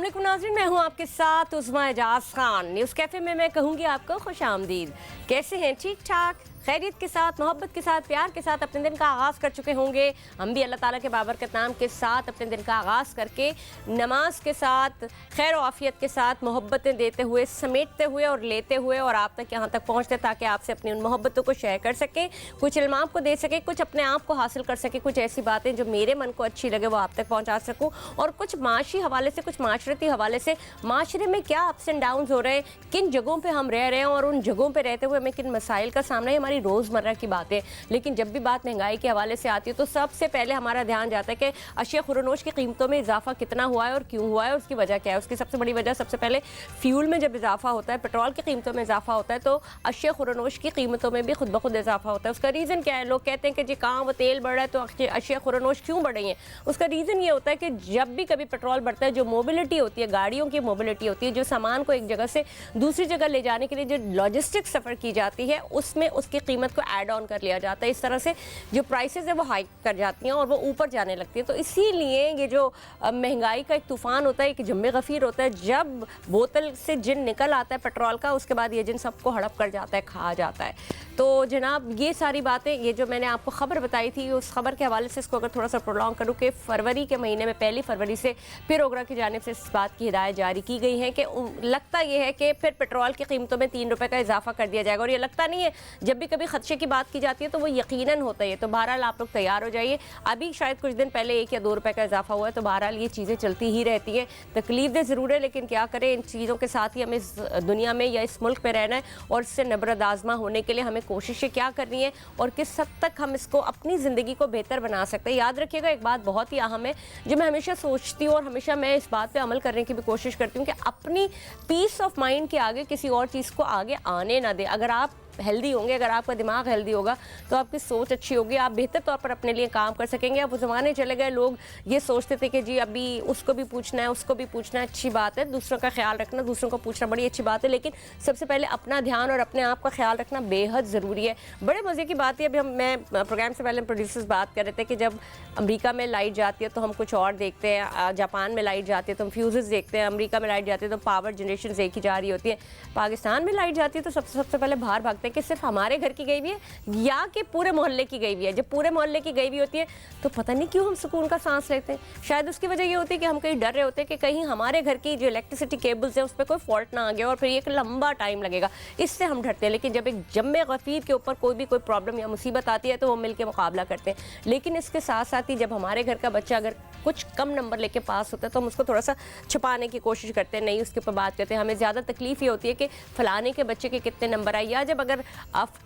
अस्सलामुअलैकुम नाज़रीन, मैं हूं आपके साथ उस्मा एजाज खान। न्यूज़ कैफ़े में मैं कहूँगी आपको खुश आमदीद। कैसे हैं? ठीक ठाक, खैरियत के साथ, मोहब्बत के साथ, प्यार के साथ अपने दिन का आगाज़ कर चुके होंगे। हम भी अल्लाह ताला के बाबरकत नाम के साथ अपने दिन का आगाज़ करके नमाज के साथ, खैर आफियत के साथ, मोहब्बतें देते हुए, समेटते हुए और लेते हुए और आप तक यहाँ तक पहुँचते ताकि आपसे अपनी उन मोहब्बतों को शेयर कर सकें, कुछ इल्म आपको दे सके, कुछ अपने आप को हासिल कर सके, कुछ ऐसी बातें जो मेरे मन को अच्छी लगे वो आप तक पहुँचा सकूँ, और कुछ माशी हवाले से, कुछ माशरती हवाले से माशरे में क्या अप्स एंड डाउन्स हो रहे हैं, किन जगहों पर हम रह रहे हैं और उन जगहों पर रहते हुए हमें किन मसाइल का सामना है, हमारी रोज़मर्रा की बातें। लेकिन जब भी बात महंगाई के हवाले से आती है तो सबसे पहले हमारा ध्यान जाता है कि अशिया खुरनोश की कीमतों में इजाफा कितना हुआ है और क्यों हुआ है, उसकी वजह क्या है। उसकी सबसे बड़ी वजह सबसे पहले फ्यूल में जब इजाफा होता है, पेट्रोल की कीमतों में इजाफा होता है तो अशिया खुरनोश की कीमतों में भी खुद ब खुद इजाफा होता है। उसका रीज़न क्या है? लोग कहते हैं कि जी कहाँ वो तेल बढ़ रहा है तो अशिया खुरनोश क्यों बढ़ रही है। उसका रीज़न ये होता है कि जब भी कभी पेट्रोल बढ़ता है, जो मोबिलिटी होती है, गाड़ियों की मोबिलिटी होती है, जो सामान को एक जगह से दूसरी जगह ले जाने के लिए जो लॉजिस्टिक सफ़र की जाती है, उसमें उसकी कीमत को ऐड ऑन कर लिया जाता है। इस तरह से जो प्राइसेस है वो हाइक कर जाती हैं और वो ऊपर जाने लगती है। तो इसीलिए ये जो महंगाई का एक तूफ़ान होता है, एक जम्मे गफ़ीर होता है, जब बोतल से जिन निकल आता है पेट्रोल का, उसके बाद ये जिन सबको हड़प कर जाता है, खा जाता है। तो जनाब ये सारी बातें, ये जो मैंने आपको ख़बर बताई थी, उस खबर के हवाले से इसको अगर थोड़ा सा प्रोलॉन्ग करूँ कि फरवरी के महीने में 1 फरवरी से फिर ओगरा की जानिब से इस बात की हिदायत जारी की गई है कि लगता ये है कि फिर पेट्रोल की कीमतों में 3 रुपये का इजाफा कर दिया जाएगा। और ये लगता नहीं है, जब भी कभी खदशे की बात की जाती है तो वो यकीनन होता है। तो बहरहाल आप लोग तैयार हो जाइए। अभी शायद कुछ दिन पहले 1 या 2 रुपये का इजाफा हुआ है, तो बहरहाल ये चीज़ें चलती ही रहती हैं। तकलीफ ज़रूर है, लेकिन क्या करें, इन चीज़ों के साथ ही हमें इस दुनिया में या इस मुल्क में रहना है और इससे नबरद आज़मा होने के लिए हमें कोशिशें क्या करनी है और किस हद तक हम इसको अपनी ज़िंदगी को बेहतर बना सकते हैं। याद रखिएगा, एक बात बहुत ही अहम है जो मैं हमेशा सोचती हूँ और हमेशा मैं इस बात पर अमल करने की भी कोशिश करती हूँ कि अपनी पीस ऑफ माइंड के आगे किसी और चीज़ को आगे आने ना दें। अगर आप हेल्दी होंगे, अगर आपका दिमाग हेल्दी होगा तो आपकी सोच अच्छी होगी, आप बेहतर तौर पर अपने लिए काम कर सकेंगे। अब वो ज़माने चले गए, लोग ये सोचते थे कि जी अभी उसको भी पूछना है, उसको भी पूछना है, अच्छी बात है, दूसरों का ख्याल रखना, दूसरों को पूछना बड़ी अच्छी बात है, लेकिन सबसे पहले अपना ध्यान और अपने आप का ख्याल रखना बेहद ज़रूरी है। बड़े मज़े की बात है, अभी मैं प्रोग्राम से पहले प्रोड्यूसर्स बात कर रहे थे कि जब अमेरिका में लाइट जाती है तो हम कुछ और देखते हैं, जापान में लाइट जाती है तो हम फ्यूज़ेस देखते हैं, अमेरिका में लाइट जाती है तो पावर जनरेशन एक ही जा रही होती है, पाकिस्तान में लाइट जाती है तो सबसे पहले बाहर भागते हैं कि सिर्फ हमारे घर की गई हुई है या कि पूरे मोहल्ले की गई हुई है। जब पूरे मोहल्ले की गई हुई होती है तो पता नहीं क्यों हम सुकून का सांस लेते हैं। शायद उसकी वजह ये होती है कि हम कहीं डर रहे होते हैं कि कहीं हमारे घर की जो इलेक्ट्रिसिटी केबल्स है उस पर कोई फॉल्ट ना आ गया और फिर एक लंबा टाइम लगेगा, इससे हम डरते हैं। लेकिन जब एक जम्मे गफीर के ऊपर कोई प्रॉब्लम या मुसीबत आती है तो वो मिलकर मुकाबला करते हैं। लेकिन इसके साथ साथ ही जब हमारे घर का बच्चा अगर कुछ कम नंबर लेके पास होता है तो हम उसको थोड़ा सा छुपाने की कोशिश करते हैं, नहीं उसके ऊपर बात करते हैं। हमें ज़्यादा तकलीफ ये होती है कि फलाने के बच्चे के कितने नंबर आए, या जब अगर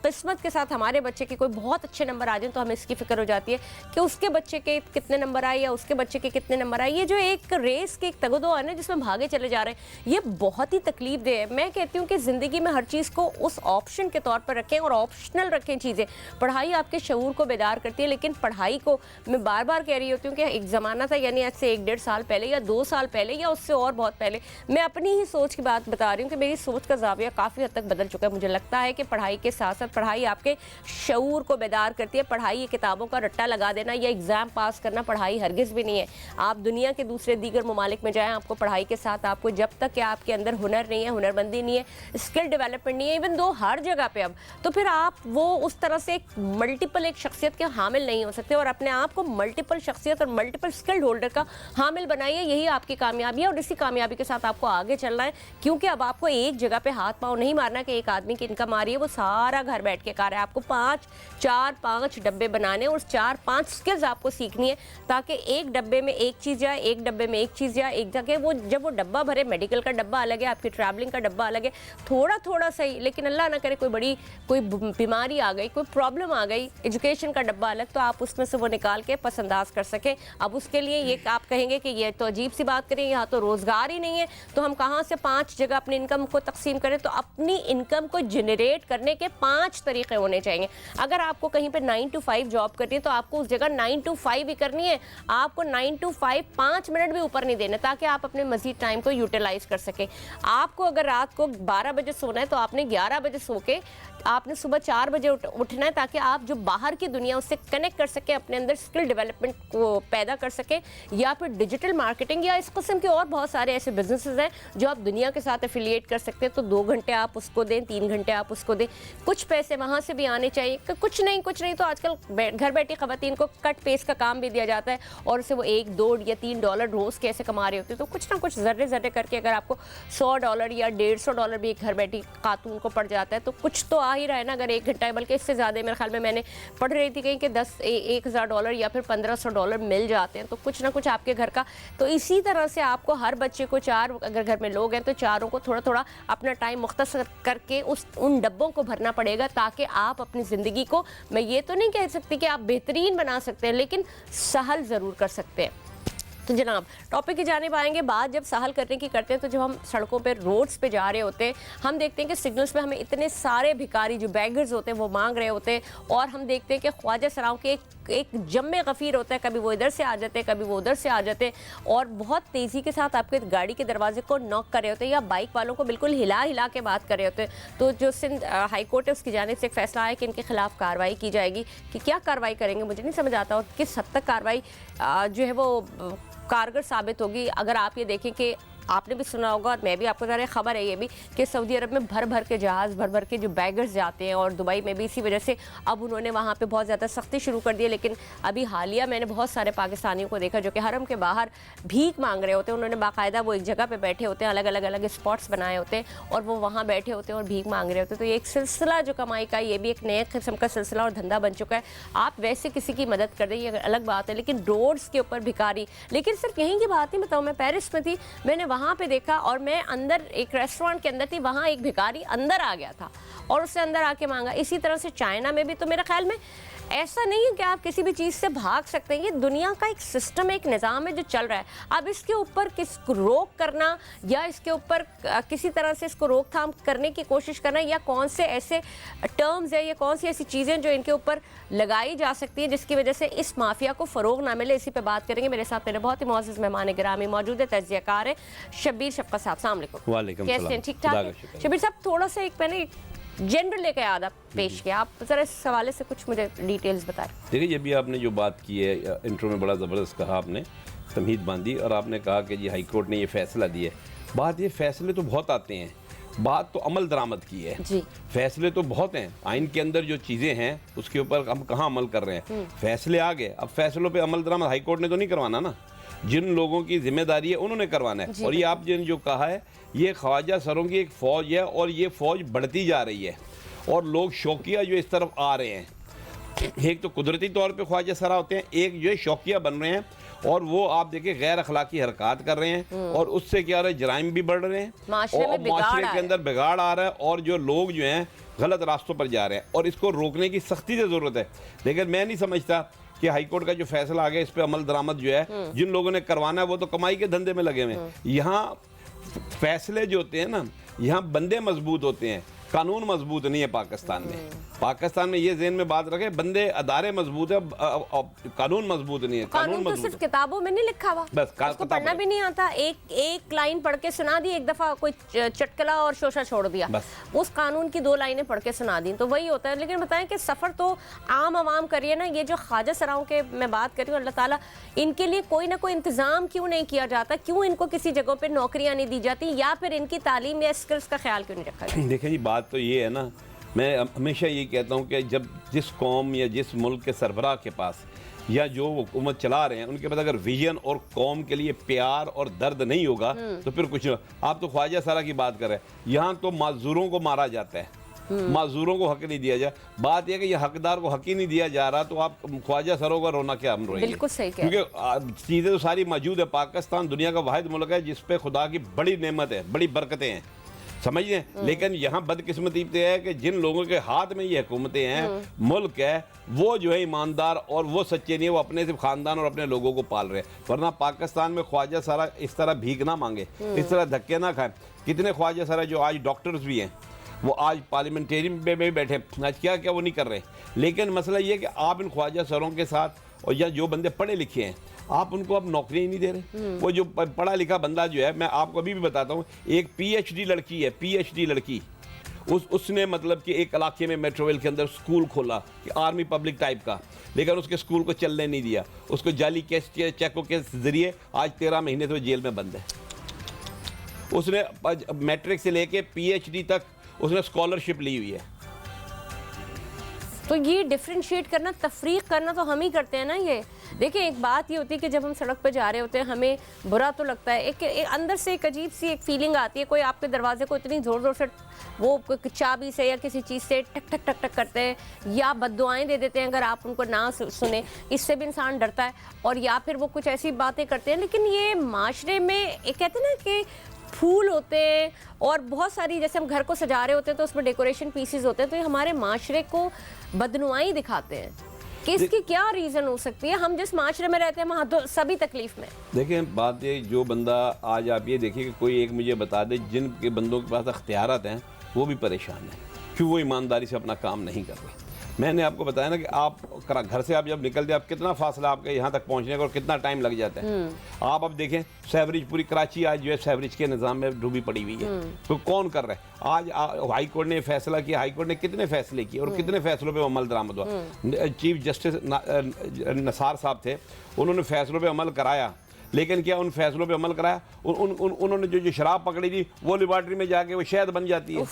किस्मत के साथ हमारे बच्चे के कोई बहुत अच्छे नंबर आ जाए तो हमें इसकी फिक्र हो जाती है कि उसके बच्चे के कितने नंबर आए या उसके बच्चे के कितने नंबर आए। ये जो एक रेस की एक तगदो है ना जिसमें भागे चले जा रहे हैं, ये बहुत ही तकलीफ दे है। मैं कहती हूँ कि ज़िंदगी में हर चीज़ को उस ऑप्शन के तौर पर रखें और ऑप्शनल रखें चीज़ें। पढ़ाई आपके शऊर को बेदार करती है, लेकिन पढ़ाई को मैं बार बार कह रही होती हूँ कि एक ज़माना था, यानी आज से 1-1.5 साल पहले या 2 साल पहले या उससे और बहुत पहले, मैं अपनी ही सोच की बात बता रही हूँ कि मेरी सोच का ज़ाविया काफ़ी हद तक बदल चुका है। मुझे लगता है कि पढ़ाई के साथ साथ पढ़ाई आपके शऊर को बेदार करती है। पढ़ाई ये किताबों का रट्टा लगा देना या एग्ज़ाम पास करना पढ़ाई हरगिज़ भी नहीं है। आप दुनिया के दूसरे दीगर ममालिक में जाएँ, आपको पढ़ाई के साथ आपको जब तक कि आपके अंदर हुनर नहीं है, हुनरमंदी नहीं है, स्किल डेवलपमेंट नहीं है, इवन दो हर जगह पे अब, तो फिर आप वो उस तरह से एक मल्टीपल एक शख्सियत के हामिल नहीं हो सकते और अपने आप को मल्टीपल शख्सियत और मल्टीपल स्किल्ड होल्डर का हामिल बनाइए। यही आपकी कामयाबी है और इसी कामयाबी के साथ आपको आगे चलना है, क्योंकि अब आपको एक जगह पे हाथ पाँव नहीं मारना कि एक आदमी की इनकम आ रही है वो सारा घर बैठ के कर रहा है। आपको 4-5 डब्बे बनाने और 4-5 स्किल्स आपको सीखनी है ताकि एक डब्बे में एक चीज़ जाए, एक डब्बे में एक चीज़ जाए, एक जगह वो जब वो डब्बा भरे, मेडिकल का डब्बा अलग है, आपकी ट्रैवलिंग का डब्बा अलग है, थोड़ा थोड़ा सही, लेकिन अल्लाह ना करे कोई बीमारी आ गई, कोई प्रॉब्लम आ गई, एजुकेशन का डब्बा अलग, तो आप उसमें से वो निकाल के पसंदाज कर सकें। अब उसके लिए ये आप कहेंगे कि ये तो अजीब सी बात करें, यहाँ तो रोज़गार ही नहीं है, तो हम कहाँ से 5 जगह अपनी इनकम को तकसीम करें। तो अपनी इनकम को जनरेट करने के 5 तरीके होने चाहिए। अगर आपको कहीं पे 9 to 5 जॉब करनी है तो आपको उस जगह 9 to 5 ही करनी है, आपको 9 to 5 5 मिनट भी ऊपर नहीं देने, ताकि आप अपने मजीद टाइम को यूटिलाइज कर सकें। आपको अगर रात को 12 बजे सोना है तो आपने 11 बजे सो के आपने सुबह 4 बजे उठना है, ताकि आप जो बाहर की दुनिया उससे कनेक्ट कर सके, अपने अंदर स्किल डेवलपमेंट को पैदा कर सके, या फिर डिजिटल मार्केटिंग या इस किस्म के और बहुत सारे ऐसे बिजनेसेस हैं जो आप दुनिया के साथ एफिलिएट कर सकते हैं। तो 2 घंटे आप उसको दें, 3 घंटे आप उसको दें, कुछ पैसे वहाँ से भी आने चाहिए। कुछ नहीं तो आजकल घर बैठी ख़वातीन को कट पेस का काम भी दिया जाता है और उससे वो $1, $2 या $3 रोज़ कैसे कमा रहे होते हैं। तो कुछ ना कुछ ज़र्रे करके अगर आपको $100 या $150 भी एक घर बैठी खातून को पड़ जाता है तो कुछ तो आ ही रहा है ना। अगर 1 घंटा है, बल्कि इससे ज़्यादा, मेरे ख्याल में मैंने पढ़ रही थी कहीं कि $1,000 या फिर $1,500 मिल जाते हैं, तो कुछ ना कुछ आपके घर का। तो इसी तरह से आपको हर बच्चे को 4, अगर घर में लोग हैं तो चारों को थोड़ा थोड़ा अपना टाइम मुख्तसर करके उन डब्बों को भरना पड़ेगा, ताकि आप अपनी ज़िंदगी को, मैं ये तो नहीं कह सकती कि आप बेहतरीन बना सकते हैं, लेकिन सहल ज़रूर कर सकते हैं। तो जनाब टॉपिक की जानिब आएंगे। बात जब सहल करने की करते हैं तो जब हम सड़कों पे, रोड्स पे जा रहे होते हैं, हम देखते हैं कि सिग्नल्स पे हमें इतने सारे भिखारी जो बैगर्स होते हैं वो मांग रहे होते हैं, और हम देखते हैं कि ख्वाजा सराओं के एक जम्मे गफ़ीर होता है, कभी वो इधर से आ जाते हैं, कभी वो उधर से आ जाते हैं, और बहुत तेज़ी के साथ आपके गाड़ी के दरवाजे को नॉक कर रहे होते हैं, या बाइक वालों को बिल्कुल हिला के बात कर रहे होते हैं। तो जो सिंध हाई कोर्ट है उसकी जानिब से एक फैसला आया कि इनके खिलाफ कार्रवाई की जाएगी। कि क्या कार्रवाई करेंगे मुझे नहीं समझ आता, और किस हद तक कार्रवाई जो है वो कारगर साबित होगी। अगर आप ये देखें कि आपने भी सुना होगा और मैं भी, आपको ज़रा खबर है ये भी, कि सऊदी अरब में भर के जहाज़ भर के जो बैगर्स जाते हैं, और दुबई में भी इसी वजह से अब उन्होंने वहाँ पे बहुत ज़्यादा सख्ती शुरू कर दी है। लेकिन अभी हालिया मैंने बहुत सारे पाकिस्तानियों को देखा जो कि हरम के बाहर भीख मांग रहे होते हैं। उन्होंने बाकायदा वो एक जगह पर बैठे होते हैं, अलग स्पॉट्स बनाए होते हैं, और वो वहाँ बैठे होते हैं और भीख मांग रहे होते हैं। तो ये एक सिलसिला जो कमाई का, ये भी एक नए किस्म का सिलसिला और धंधा बन चुका है। आप वैसे किसी की मदद कर दें, ये अलग बात है, लेकिन रोड्स के ऊपर भिखारी। लेकिन सिर्फ यहीं की बात नहीं बताऊँ, मैं पेरिस में थी, मैंने वहाँ पर देखा, और मैं अंदर एक रेस्टोरेंट के अंदर थी, वहाँ एक भिखारी अंदर आ गया था और उससे अंदर आके मांगा। इसी तरह से चाइना में भी, तो मेरे ख्याल में ऐसा नहीं है कि आप किसी भी चीज़ से भाग सकते हैं। ये दुनिया का एक सिस्टम, एक निज़ाम है जो चल रहा है। अब इसके ऊपर किस रोक करना, या इसके ऊपर किसी तरह से इसको रोकथाम करने की कोशिश करना, या कौन से ऐसे टर्म्स है या कौन सी ऐसी चीज़ें जो इनके ऊपर लगाई जा सकती हैं जिसकी वजह से इस माफिया को फ़रोग ना मिले, इसी पर बात करेंगे। मेरे साथ मेरे बहुत ही मुअज़्ज़ज़ मेहमान गिरामी मौजूद है, तज्ज़ियाकार है शब्बीर शफ़क़त साहब। अस्सलाम वालेकुम, कैसे हैं? ठीक ठाक? शब्बीर साहब, थोड़ा सा एक मैंने जनरल लेके आधा पेश किया, आप ज़रा इस हवाले से कुछ मुझे डिटेल्स बताएं। देखिए, ये भी आपने जो बात की है इंट्रो में बड़ा ज़बरदस्त कहा, आपने तमहीद बांधी, और आपने कहा कि जी हाई कोर्ट ने ये फ़ैसला दिया है। बात, ये फ़ैसले तो बहुत आते हैं, बात तो अमल दरामद की है जी। फ़ैसले तो बहुत हैं, आइन के अंदर जो चीज़ें हैं उसके ऊपर हम कहाँ अमल कर रहे हैं। फ़ैसले आ गए, अब फ़ैसलों पर अमल दरामद हाई कोर्ट ने तो नहीं करवाना ना, जिन लोगों की जिम्मेदारी है उन्होंने करवाना है। और ये आपने जो कहा है, ये ख्वाजा सरों की एक फ़ौज है, और ये फ़ौज बढ़ती जा रही है, और लोग शौकिया जो इस तरफ आ रहे हैं, एक तो कुदरती तौर पे ख्वाजा सरा होते हैं, एक जो है शौकिया बन रहे हैं, और वो आप देखिए गैर अखलाकी हरकत कर रहे हैं, और उससे क्या हो रहा है, जराइम भी बढ़ रहे हैं, और माशरे के अंदर बिगाड़ आ रहा है, और जो लोग जो हैं गलत रास्तों पर जा रहे हैं, और इसको रोकने की सख्ती से ज़रूरत है। लेकिन मैं नहीं समझता कि हाई कोर्ट का जो फैसला आ गया इस पर अमल दरामद जो है, जिन लोगों ने करवाना है वो तो कमाई के धंधे में लगे हुए हैं। यहाँ फैसले जो होते हैं ना, यहाँ बंदे मजबूत होते हैं, कानून मजबूत नहीं है पाकिस्तान में। पाकिस्तान में ये ज़हन में बात रखे, बंदे अदारे मजबूत है, कानून मजबूत नहीं है। कानून तो सिर्फ किताबों में नहीं लिखा हुआ, बस उसको पढ़ना भी नहीं आता, एक लाइन पढ़ के सुना दी, एक दफा कोई चटकला और शोशा छोड़ दिया, उस कानून की 2 लाइनें पढ़ के सुना दी, तो वही होता है। लेकिन बताएं कि सफर तो आम आवाम करिए ना। ये जो ख्वाजा सराओं के मैं बात कर रही हूँ, अल्लाह ताला इनके लिए कोई ना कोई इंतजाम क्यों नहीं किया जाता, क्यों इनको किसी जगह पर नौकरियां नहीं दी जाती, या फिर इनकी तालीम या स्किल्स का ख्याल क्यों नहीं रखा जाता? देखिए जी, बात तो ये है ना, मैं हमेशा ये कहता हूँ कि जब जिस कौम या जिस मुल्क के सरबराह के पास या जो हुकूमत चला रहे हैं उनके पास अगर विजन और कौम के लिए प्यार और दर्द नहीं होगा तो फिर कुछ नहीं। आप तो ख्वाजा सरा की बात कर रहे हैं, यहाँ तो माजूरों को मारा जाता है, माजूरों को हक नहीं दिया जाए। बात यह कि ये हकदार को हक ही नहीं दिया जा रहा, तो आप ख्वाजा सरों का रोना क्या हम रोएंगे? बिल्कुल सही, क्योंकि चीज़ें तो सारी मौजूद है। पाकिस्तान दुनिया का वाहिद मुल्क है जिस पे खुदा की बड़ी नेमत है, बड़ी बरकतें हैं, समझिए। लेकिन यहाँ बदकिस्मती है कि जिन लोगों के हाथ में ये हुकूमतें हैं, मुल्क है, वो जो है ईमानदार और वो सच्चे नहीं है, वो अपने सिर्फ खानदान और अपने लोगों को पाल रहे हैं। वरना पाकिस्तान में ख्वाजा सरा इस तरह भीख ना मांगे, इस तरह धक्के ना खाएं। कितने ख्वाजा सरा जो आज डॉक्टर्स भी हैं, वो आज पार्लियामेंटेरियन में भी बैठे, आज क्या क्या वो नहीं कर रहे। लेकिन मसला ये है कि आप इन ख्वाजा सरों के साथ और या जो बंदे पढ़े लिखे हैं आप उनको अब नौकरी ही नहीं दे रहे। वो जो पढ़ा लिखा बंदा जो है, मैं आपको अभी भी बताता हूँ, एक पीएचडी लड़की है, पीएचडी लड़की, उसने मतलब कि एक इलाके में मेट्रोवेल के अंदर स्कूल खोला कि आर्मी पब्लिक टाइप का, लेकिन उसके स्कूल को चलने नहीं दिया, उसको जाली केस चेकों के जरिए आज 13 महीने से वो जेल में बंद है। उसने मैट्रिक से लेके पीएचडी तक उसने स्कॉलरशिप ली हुई है। तो ये डिफ्रेंशिएट करना, तफरीक करना तो हम ही करते हैं ना। ये देखिए, एक बात ये होती है कि जब हम सड़क पर जा रहे होते हैं हमें बुरा तो लगता है, एक अंदर से एक अजीब सी एक फीलिंग आती है। कोई आपके दरवाजे को इतनी ज़ोर ज़ोर से वो चाबी से या किसी चीज़ से टक टक टक टक करते हैं या बद्दुआएं दे देते हैं अगर आप उनको ना सुने, इससे भी इंसान डरता है। और या फिर वो कुछ ऐसी बातें करते हैं। लेकिन ये माशरे में एक कहते हैं ना कि फूल होते हैं और बहुत सारी, जैसे हम घर को सजा रहे होते हैं तो उसमें डेकोरेशन पीसेस होते हैं, तो ये हमारे माशरे को बदनुआई दिखाते हैं कि इसकी क्या रीज़न हो सकती है। हम जिस माशरे में रहते हैं वहाँ तो सभी तकलीफ में। देखिए बात ये, जो बंदा आज आप ये देखिए कि कोई एक मुझे बता दे जिन के बंदों के पास अख्तियारत हैं वो भी परेशान हैं, क्यों वो ईमानदारी से अपना काम नहीं कर रहे। मैंने आपको बताया ना कि आप घर से आप जब निकलते हैं, आप कितना फासला आपके यहाँ तक पहुँचने का और कितना टाइम लग जाता है। आप अब देखें सैवरेज, पूरी कराची आज जो है सैवरेज के निज़ाम में डूबी पड़ी हुई है। तो कौन कर रहा है? आज हाई कोर्ट ने फैसला किया, हाई कोर्ट ने कितने फैसले किए और कितने फैसलों पे अमल दरामद हुआ। चीफ जस्टिस नसार साहब थे, उन्होंने फैसलों पे अमल कराया, लेकिन क्या उन फैसलों पे अमल कराया? उन्होंने जो शराब पकड़ी थी वो लेबॉर्ट्री में जाके वो शहद बन जाती है।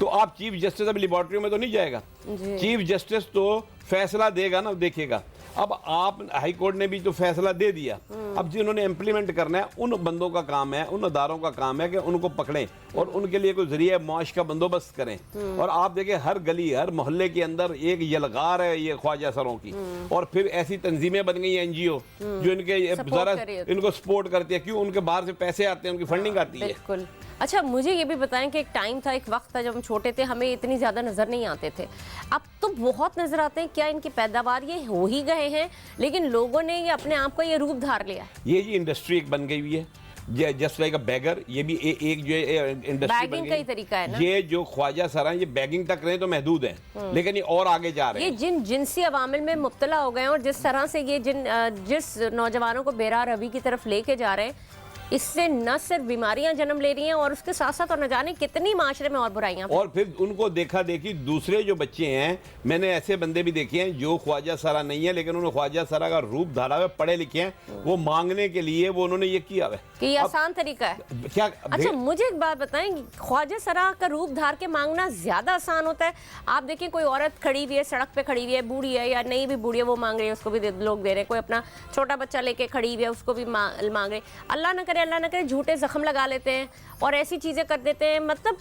तो आप चीफ जस्टिस अभी लेबॉर्ट्री में तो नहीं जाएगा, चीफ जस्टिस तो फैसला देगा ना, देखेगा। अब आप हाई कोर्ट ने भी तो फैसला दे दिया, अब जिन्होंने इम्प्लीमेंट करना है उन बंदों का काम है, उन अदारों का काम है कि उनको पकड़ें और उनके लिए कोई जरिए मुआश का बंदोबस्त करें। और आप देखें हर गली हर मोहल्ले के अंदर एक यलगार है ये ख्वाजा सरों की, और फिर ऐसी तंजीमें बन गई हैं NGO जो इनके ज़रा इनको सपोर्ट करती है। क्यों? उनके बाहर से पैसे आते हैं, उनकी फंडिंग आती है। अच्छा, मुझे ये भी बताएं कि एक टाइम था, एक वक्त था जब हम छोटे थे, हमें इतनी ज़्यादा नज़र नहीं आते थे। अब तो बहुत नज़र आते हैं। क्या इनकी पैदावार ये हो ही गए हैं, लेकिन लोगों ने ये अपने आप को ये रूप धार लिया। ये जी इंडस्ट्री एक बन गई हुई है, जस्ट लाइक अ बैगर। ये भी एक जो इंडस्ट्री बैगिंग का ही तरीका है ना। ये जो ख्वाजा सरा ये बैगिंग तक रहे तो महदूद हैं, लेकिन ये और आगे जा रहे हैं। ये जिन जिनसी अवामिल में मुब्तला हो गए हैं और जिस तरह से ये जिस नौजवानों को बेरा रवि की तरफ लेके जा रहे हैं, इससे न सिर्फ बीमारियां जन्म ले रही हैं और उसके साथ साथ और न जाने कितनी माशरे में और बुराइयां। और फिर उनको देखा देखी दूसरे जो बच्चे हैं, मैंने ऐसे बंदे भी देखे हैं जो ख्वाजा सरा नहीं है लेकिन उन्होंने ख्वाजा सरा का रूप धारा हुआ, पढ़े लिखे हैं, वो मांगने के लिए वो उन्होंने ये किया है कि ये आसान तरीका है क्या। अच्छा, मुझे एक बात बताएं, ख्वाजा सरा का रूप धार के मांगना ज्यादा आसान होता है? आप देखिए कोई औरत खड़ी हुई है, सड़क पे खड़ी हुई है, बूढ़ी है या नहीं भी बूढ़ी है, वो मांग रही है, उसको भी लोग दे रहे हैं। कोई अपना छोटा बच्चा लेके खड़ी हुई है, उसको भी मांग रहे। अल्लाह न करे झूठे जख्म लगा लेते हैं और ऐसी चीजें कर देते हैं। मतलब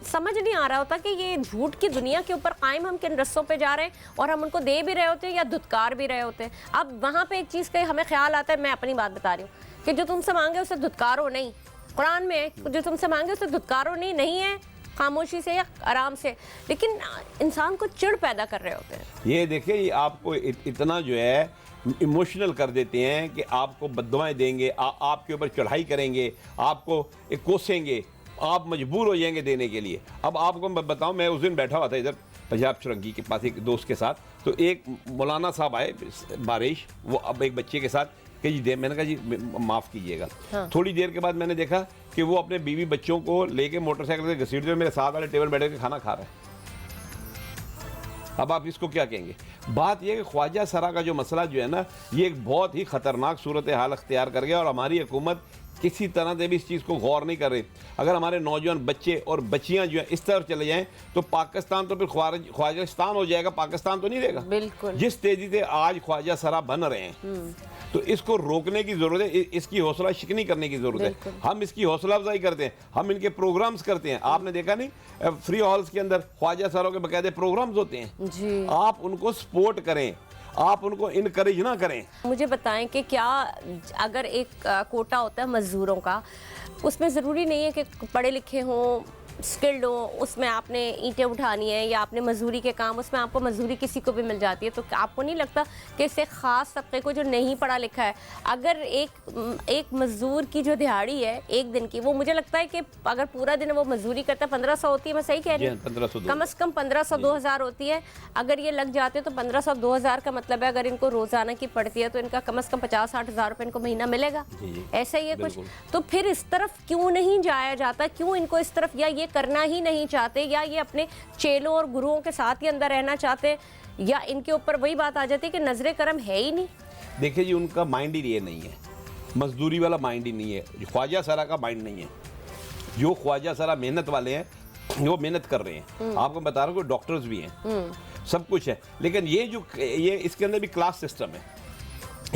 समझ नहीं आ रहा होता कि ये झूठ की दुनिया के ऊपर कायम हम किन रस्सों पे जा रहे हैं, और हम उनको दे भी रहे होते हैं या धुतकार भी रहे होते हैं। अब वहाँ पे एक चीज़ का हमें ख्याल आता है, मैं अपनी बात बता रही हूँ, कि जो तुमसे मांगे उसे धुतकारो नहीं। कुरान में जो तुमसे मांगे उसे धुतकारो नहीं है, खामोशी से या आराम से, लेकिन इंसान को चिढ़ पैदा कर रहे होते हैं। ये देखिए, ये आपको इतना जो है इमोशनल कर देते हैं कि आपको बद्दुआएं देंगे, आपके ऊपर चढ़ाई करेंगे, आपको कोसेंगे, आप मजबूर हो जाएंगे देने के लिए। अब आपको मैं बताऊं, मैं उस दिन बैठा हुआ था इधर पंजाब चुरंगी के पास एक दोस्त के साथ, तो एक मौलाना साहब आए बारिश, वो अब एक बच्चे के साथ कि जी दे, मैंने कहा जी माफ़ कीजिएगा। हाँ। थोड़ी देर के बाद मैंने देखा कि वो अपने बीवी बच्चों को लेके मोटरसाइकिल से घसीटते हुए मेरे साथ वाले टेबल बैठ के खाना खा रहे हैं। अब आप इसको क्या कहेंगे? बात यह कि ख्वाजा सरा का जो मसला जो है ना, ये एक बहुत ही ख़तरनाक सूरत हाल अख्तियार कर गया और हमारी हुकूमत किसी तरह से भी इस चीज़ को गौर नहीं कर रही। अगर हमारे नौजवान बच्चे और बच्चियां जो हैं इस तरफ चले जाएं तो पाकिस्तान तो फिर ख्वाजिस्तान हो जाएगा, पाकिस्तान तो नहीं रहेगा। बिल्कुल। जिस तेज़ी से आज ख्वाजा सरा बन रहे हैं, तो इसको रोकने की ज़रूरत है, इसकी हौसला शिकनी करने की ज़रूरत है। हम इसकी हौसला अफजाई करते हैं, हम इनके प्रोग्राम्स करते हैं। आपने देखा नहीं, फ्री हॉल्स के अंदर ख्वाजा सरों के बाकायदे प्रोग्राम्स होते हैं जी। आप उनको सपोर्ट करें, आप उनको इनकरेज ना करें। मुझे बताएं कि क्या अगर एक कोटा होता है मजदूरों का, उसमें ज़रूरी नहीं है कि पढ़े लिखे हों, स्किल्ड हो, उसमें आपने ईंटें उठानी है या आपने मजदूरी के काम, उसमें आपको मजदूरी किसी को भी मिल जाती है, तो आपको नहीं लगता कि इससे ख़ास तबके को जो नहीं पढ़ा लिखा है, अगर एक मजदूर की जो दिहाड़ी है एक दिन की, वो मुझे लगता है कि अगर पूरा दिन वो मजदूरी करता है 1500 होती है, मैं सही कह रही हूँ, 1500 कम से कम 1500-2000 होती है। अगर ये लग जाते तो 1500-2000 का मतलब है अगर इनको रोजाना की पड़ती है तो इनका कम से कम 50-60 हज़ार रुपये इनको महीना मिलेगा। ऐसा ही है कुछ। तो फिर इस तरफ क्यों नहीं जाया जाता, क्यों इनको इस तरफ, या ये करना ही नहीं चाहते, या ये अपने चेलों और गुरुओं के साथ ही अंदर रहना चाहते, या इनके ऊपर वही बात आ जाती है कि नजरे करम है ही नहीं। देखिए जी, उनका माइंड ही ये नहीं है, मजदूरी वाला माइंड ही नहीं है, ख्वाजा सरा का माइंड नहीं है। जो ख्वाजा सरा मेहनत वाले हैं वो मेहनत कर रहे हैं, आपको बता रहा हूँ कि डॉक्टर्स भी हैं, सब कुछ है, लेकिन ये इसके अंदर भी क्लास सिस्टम है।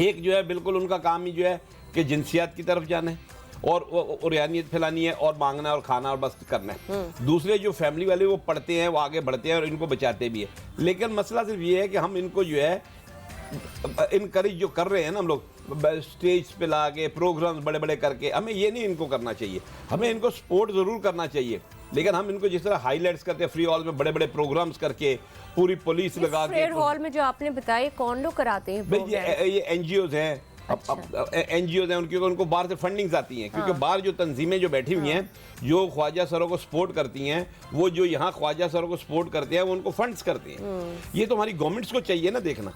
एक जो है बिल्कुल उनका काम ही जो है कि जिनसियात की तरफ जाना है और रियानियत फैलानी है और मांगना और खाना और बस करना है। दूसरे जो फैमिली वाले वो पढ़ते हैं, वो आगे बढ़ते हैं और इनको बचाते भी है, लेकिन मसला सिर्फ ये है कि हम इनको जो है इनकरेज जो कर रहे हैं ना हम लोग, स्टेज पे ला के प्रोग्राम्स बड़े बड़े करके, हमें ये नहीं इनको करना चाहिए। हमें इनको सपोर्ट ज़रूर करना चाहिए, लेकिन हम इनको जिस तरह हाईलाइट्स करते हैं फ्री हॉल में बड़े बड़े प्रोग्राम्स करके, पूरी पुलिस लगा के, फ्री हॉल में जो आपने बताया कौन लोग कराते हैं? भाई ये एनजीओज हैं, एनजीओ हैं उनकी, उनको बाहर से फंडिंग्स आती हैं, क्योंकि बाहर जो तंजीमें जो बैठी हुई हैं जो ख्वाजा सरों को सपोर्ट करती हैं, वो जो यहाँ ख्वाजा सरों को सपोर्ट करते हैं वो उनको फंड्स करते हैं। ये तो हमारी गवर्नमेंट्स को चाहिए ना देखना।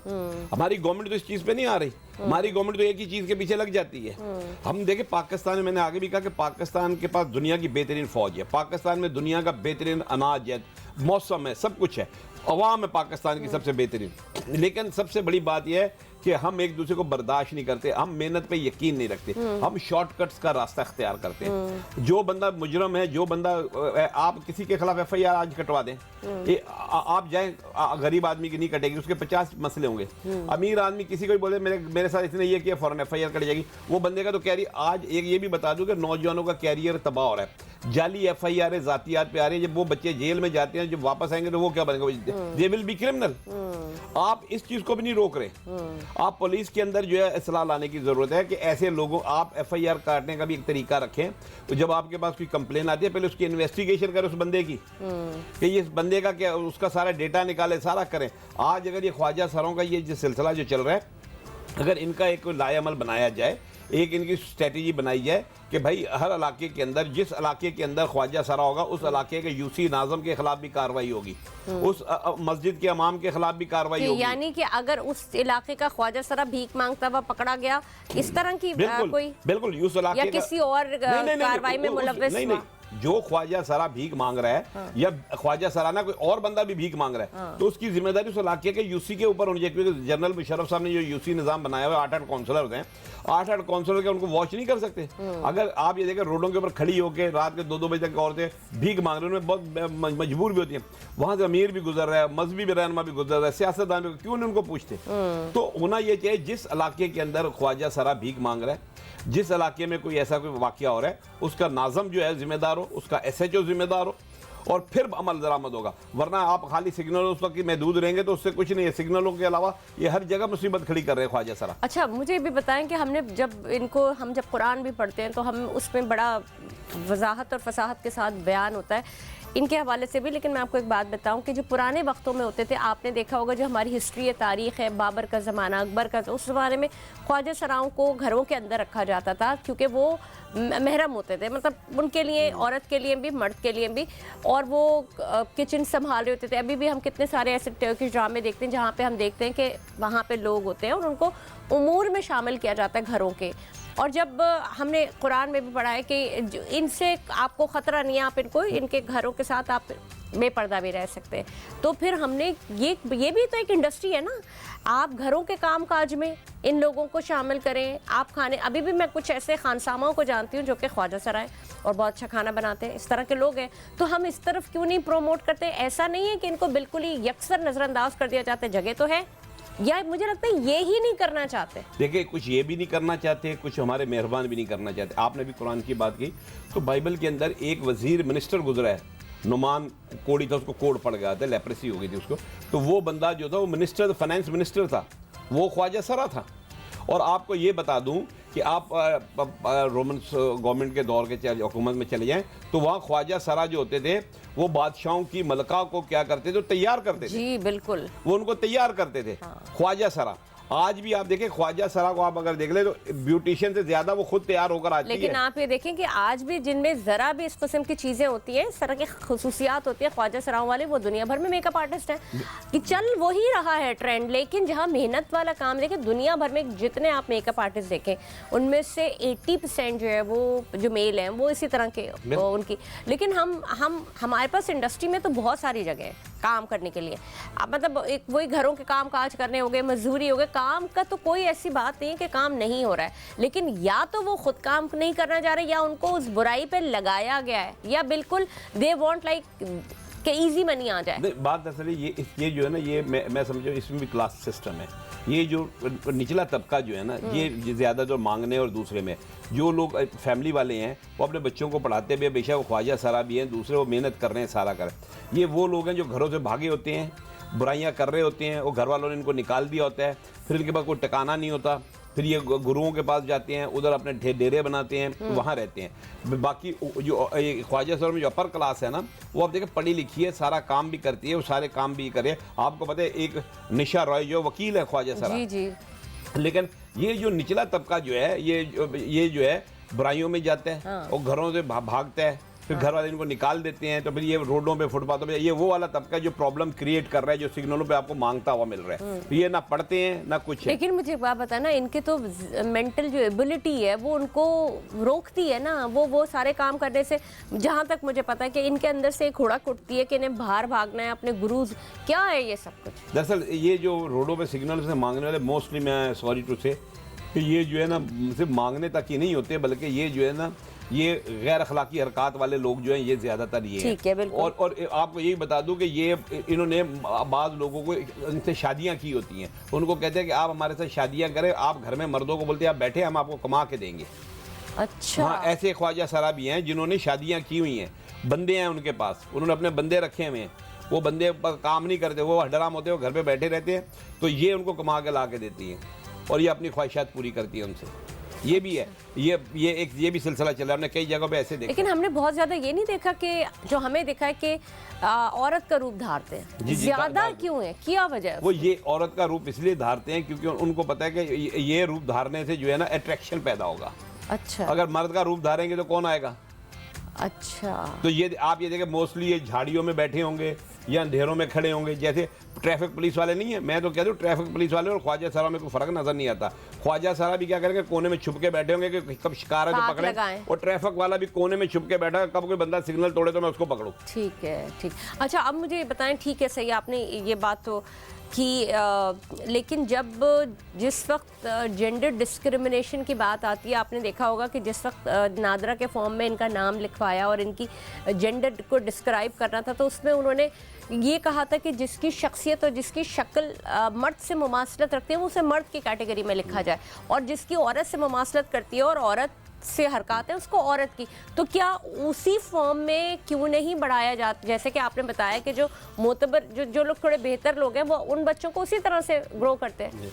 हमारी गवर्नमेंट तो इस चीज़ पे नहीं आ रही, हमारी गवर्नमेंट तो एक ही चीज़ के पीछे लग जाती है। हम देखें पाकिस्तान में, मैंने आगे भी कहा कि पाकिस्तान के पास दुनिया की बेहतरीन फौज है, पाकिस्तान में दुनिया का बेहतरीन अनाज है, मौसम है, सब कुछ है, अवाम है पाकिस्तान की सबसे बेहतरीन, लेकिन सबसे बड़ी बात यह है कि हम एक दूसरे को बर्दाश्त नहीं करते, हम मेहनत पे यकीन नहीं रखते, हम शॉर्टकट्स का रास्ता इख्तियार करते हैं। जो बंदा मुजरम है, जो बंदा, आप किसी के खिलाफ FIR आज कटवा दें, आप जाएं, गरीब आदमी की नहीं कटेगी, उसके 50 मसले होंगे। अमीर आदमी किसी को भी बोले मेरे साथ इसने ये किया, फौरन FIR कट जाएगी, वो बंदे का तो कैरियर, आज एक ये भी बता दूं कि नौजवानों का कैरियर तबाह हो रहा है, जाली FIR जातियात पे आ रही है। जब वो बच्चे जेल में जाते हैं, जब वापस आएंगे तो वो क्या बनेंगे? They will be criminal. आप इस चीज को भी नहीं रोक रहे। आप पुलिस के अंदर जो है इस्लाह लाने की जरूरत है कि ऐसे लोगों, आप FIR काटने का भी एक तरीका रखें, तो जब आपके पास कोई कंप्लेन आती है पहले उसकी इन्वेस्टिगेशन करें उस बंदे की, कि ये बंदे का क्या, उसका सारा डेटा निकाले, सारा करें। आज अगर ये ख्वाजा सरों का ये जो सिलसिला जो चल रहा है, अगर इनका एक लाएअमल बनाया जाए, एक इनकी स्ट्रेटेजी बनाई जाए कि भाई हर इलाके के अंदर, जिस इलाके के अंदर ख्वाजा सरा होगा उस इलाके के UC नाज़म के खिलाफ भी कार्रवाई होगी, उस मस्जिद के इमाम के खिलाफ भी कार्रवाई होगी। यानी कि अगर उस इलाके का ख्वाजा सरा भीख मांगता हुआ पकड़ा गया, इस तरह की कोई बिल्कुल उस इलाके या किसी और कार्रवाई में मुलव्विस, नहीं, जो ख्वाजा सरा भीख मांग रहा है या ख्वाजा सराना कोई और बंदा भी भीख मांग रहा है, तो उसकी जिम्मेदारी उस इलाके के UC के ऊपर होनी चाहिए, क्योंकि जनरल मुशर्रफ साहब ने जो UC निज़ाम बनाया हुआ है, 8 काउंसलर हैं, 8 काउंसलर के उनको वॉच नहीं कर सकते। अगर आप ये देखें रोडों के ऊपर खड़ी होकर रात के 2-2 बजे तक औरतें भीख मांग रही हैं, उनमें बहुत मजबूर भी होती हैं, वहां से अमीर भी गुजर रहा है, मजहबी रहनुमा भी गुजर रहा है, सियासतदान भी, क्यों नहीं उनको पूछते? तो होना ये चाहिए जिस इलाके के अंदर ख्वाजा सरा भीख मांग रहा है, जिस इलाके में कोई ऐसा कोई वाकया हो रहा है, उसका नाज़म जो है जिम्मेदार हो, उसका SHO जिम्मेदार हो, और फिर अमल दरामद होगा। वरना आप खाली सिग्नलों उस वक्त महदूद रहेंगे तो उससे कुछ नहीं है। सिग्नलों के अलावा ये हर जगह मुसीबत खड़ी कर रहे हैं ख्वाजा सरा। अच्छा, मुझे भी बताएं कि हमने हम जब कुरान भी पढ़ते हैं तो हम उसमें बड़ा वजाहत और फसाहत के साथ बयान होता है इनके हवाले से भी, लेकिन मैं आपको एक बात बताऊं कि जो पुराने वक्तों में होते थे, आपने देखा होगा जो हमारी हिस्ट्री है, तारीख़ है, बाबर का ज़माना, अकबर का, उस ज़माने में ख्वाजा सराओं को घरों के अंदर रखा जाता था, क्योंकि वो महरम होते थे, मतलब उनके लिए, औरत के लिए भी, मर्द के लिए भी, और वो किचन संभाल रहे होते थे। अभी भी हम कितने सारे ऐसे टर्किश ड्रामे देखते हैं जहाँ पे हम देखते हैं कि वहाँ पे लोग होते हैं और उनको उमूर में शामिल किया जाता है घरों के। और जब हमने कुरान में भी पढ़ा है कि इनसे आपको ख़तरा नहीं है, आप इनको, इनके घरों के साथ आप बेपर्दा भी रह सकते हैं। तो फिर हमने ये भी तो एक इंडस्ट्री है ना, आप घरों के काम काज में इन लोगों को शामिल करें, आप खाने, अभी भी मैं कुछ ऐसे खानसामाओं को जानती हूँ जो कि ख्वाजा सरा है और बहुत अच्छा खाना बनाते हैं, इस तरह के लोग हैं, तो हम इस तरफ क्यों नहीं प्रोमोट करते? ऐसा नहीं है कि इनको बिल्कुल ही यकसर नज़रअंदाज कर दिया जाता है, जगह तो है, या मुझे लगता है ये ही नहीं करना चाहते। देखिए, कुछ ये भी नहीं करना चाहते, कुछ हमारे मेहरबान भी नहीं करना चाहते। आपने भी कुरान की बात की, तो बाइबल के अंदर एक वजीर मिनिस्टर गुजरा है, नुमान कोड़ी था, उसको कोड़ पड़ गया था, लेप्रेसी हो गई थी उसको, तो वो बंदा जो था वो मिनिस्टर, फाइनेंस मिनिस्टर था, वो ख्वाजा सरा था। और आपको ये बता दूं कि आप रोमन गवर्नमेंट के दौर के हुकूमत में चले जाएं तो वहाँ ख्वाजा सरा जो होते थे वो बादशाहों की मलका को क्या करते थे, तो तैयार करते थे। जी बिल्कुल, वो उनको तैयार करते थे। ख्वाजा सरा आज भी आप देखें, ख्वाजा सरा को आप अगर देख ले तो ब्यूटिशियन से ज्यादा वो खुद तैयार होकर आती है। लेकिन आप ये देखें कि आज भी जिनमें जरा भी इस किस्म की चीजें होती हैं, इस तरह की खसूसियात होती है, ख्वाजा सराओं वाले वो दुनिया भर में मेकअप आर्टिस्ट हैं कि चल वही रहा है ट्रेंड। लेकिन जहाँ मेहनत वाला काम देखें, दुनिया भर में जितने आप मेकअप आर्टिस्ट देखें उनमें से 80% जो है वो जो मेल हैं वो इसी तरह के उनकी। लेकिन हमारे पास इंडस्ट्री में तो बहुत सारी जगह है काम करने के लिए। अब मतलब एक वही घरों के काम काज करने हो गए, मजदूरी हो गए, काम का तो कोई ऐसी बात नहीं है कि काम नहीं हो रहा है, लेकिन या तो वो खुद काम नहीं करना चाह रहे या उनको उस बुराई पे लगाया गया है या बिल्कुल दे वांट लाइक कि इजी मनी आ जाए। बात दरअसल ये जो है ना, ये मैं समझो इसमें भी क्लास सिस्टम है। ये जो निचला तबका जो है ना, ये ज़्यादा जो मांगने और दूसरे में जो लोग फैमिली वाले हैं वो अपने बच्चों को पढ़ाते भी, बेशक वो ख्वाजा सरा भी हैं, दूसरे वो मेहनत कर रहे हैं, सारा कर। ये वो लोग हैं जो घरों से भागे होते हैं, बुराइयां कर रहे होते हैं, वो घर वालों ने इनको निकाल दिया होता है, फिर इनके पास कोई ठिकाना नहीं होता, फिर ये गुरुओं के पास जाते हैं, उधर अपने डेरे बनाते हैं, वहाँ रहते हैं। बाकी जो ख्वाजा सर में जो अपर क्लास है ना, वो आप देखें पढ़ी लिखी है, सारा काम भी करती है, वो सारे काम भी करे। आपको पता है एक निशा रॉय जो वकील है ख्वाजा सरा, जी जी। लेकिन ये जो निचला तबका जो है ये जो है बुराइयों में जाता है। हाँ। और घरों से भागता है, फिर घर वाले इनको निकाल देते हैं, तो फिर ये रोडों पे फुटपाथों पे, ये वो वाला तबका जो प्रॉब्लम क्रिएट कर रहा है, जो सिग्नलों पे आपको मांगता हुआ मिल रहा है। तो ये ना पढ़ते हैं ना कुछ है। लेकिन मुझे एक बात बताना, इनके तो मेंटल जो एबिलिटी है वो उनको रोकती है ना, वो सारे काम करने से। जहाँ तक मुझे पता है कि इनके अंदर से एक हुड़क उठती है कि इन्हें बाहर भागना है, अपने गुरुज क्या है ये सब कुछ। दरअसल ये जो रोडों पे सिग्नल से मांगने वाले मोस्टली, मैं सॉरी टू से, ये जो है ना सिर्फ मांगने तक ही नहीं होते, बल्कि ये जो है ना ये गैर अखलाकी हरकत वाले लोग जो हैं ये ज़्यादातर ये हैं। और आपको यही बता दूं कि ये इन्होंने बाज़ लोगों को इनसे शादियां की होती हैं, उनको कहते हैं कि आप हमारे साथ शादियां करें, आप घर में मर्दों को बोलते हैं आप बैठे, हम आपको कमा के देंगे। अच्छा। हाँ, ऐसे ख्वाजा सरा भी हैं जिन्होंने शादियाँ की हुई हैं, बंदे हैं उनके पास, उन्होंने अपने बंदे रखे हुए हैं, वो बंदे काम नहीं करते, वो हडराम होते हैं, वो घर पर बैठे रहते हैं, तो ये उनको कमा के ला के देती हैं और ये अपनी ख्वाहिशात पूरी करती है उनसे। ये भी है, ये भी सिलसिला चल रहा है, हमने कई जगहों पे ऐसे देखा। लेकिन हमने बहुत ज्यादा ये नहीं देखा कि जो हमें देखा है कि औरत का रूप धारते हैं ज्यादा। क्यों है, क्या वजह है? वो ये औरत का रूप इसलिए धारते हैं क्योंकि उनको पता है कि ये रूप धारने से जो है ना अट्रैक्शन पैदा होगा। अच्छा। अगर मर्द का रूप धारेंगे तो कौन आएगा? अच्छा। तो ये आप ये देखें, मोस्टली ये झाड़ियों में बैठे होंगे या अंधेरों में खड़े होंगे, जैसे ट्रैफिक पुलिस वाले नहीं है। मैं तो कहता हूँ ट्रैफिक पुलिस वाले और ख्वाजा सरा में कोई फर्क नजर नहीं आता। ख्वाजा सरा भी क्या करेंगे, कोने में छुप के बैठे होंगे कि कब शिकार है तो पकड़े, और ट्रैफिक वाला भी कोने में छुप के बैठा है, कब कोई बंदा सिग्नल तोड़े तो मैं उसको पकड़ूं। ठीक है, ठीक। अच्छा, अब मुझे बताएं, ठीक है सही आपने ये बात तो कि लेकिन जब जिस वक्त जेंडर डिस्क्रिमिनेशन की बात आती है, आपने देखा होगा कि जिस वक्त नादरा के फॉर्म में इनका नाम लिखवाया और इनकी जेंडर को डिस्क्राइब करना था, तो उसमें उन्होंने ये कहा था कि जिसकी शख्सियत और जिसकी शक्ल मर्द से मुमासलत रखती है वो उसे मर्द की कैटेगरी में लिखा जाए, और जिसकी औरत से मुमासलत करती है और औरत से हरकत है उसको औरत की। तो क्या उसी फॉर्म में क्यों नहीं बढ़ाया जाता? जैसे कि आपने बताया कि जो मोतबर जो लोग थोड़े बेहतर लोग हैं वो उन बच्चों को उसी तरह से ग्रो करते हैं।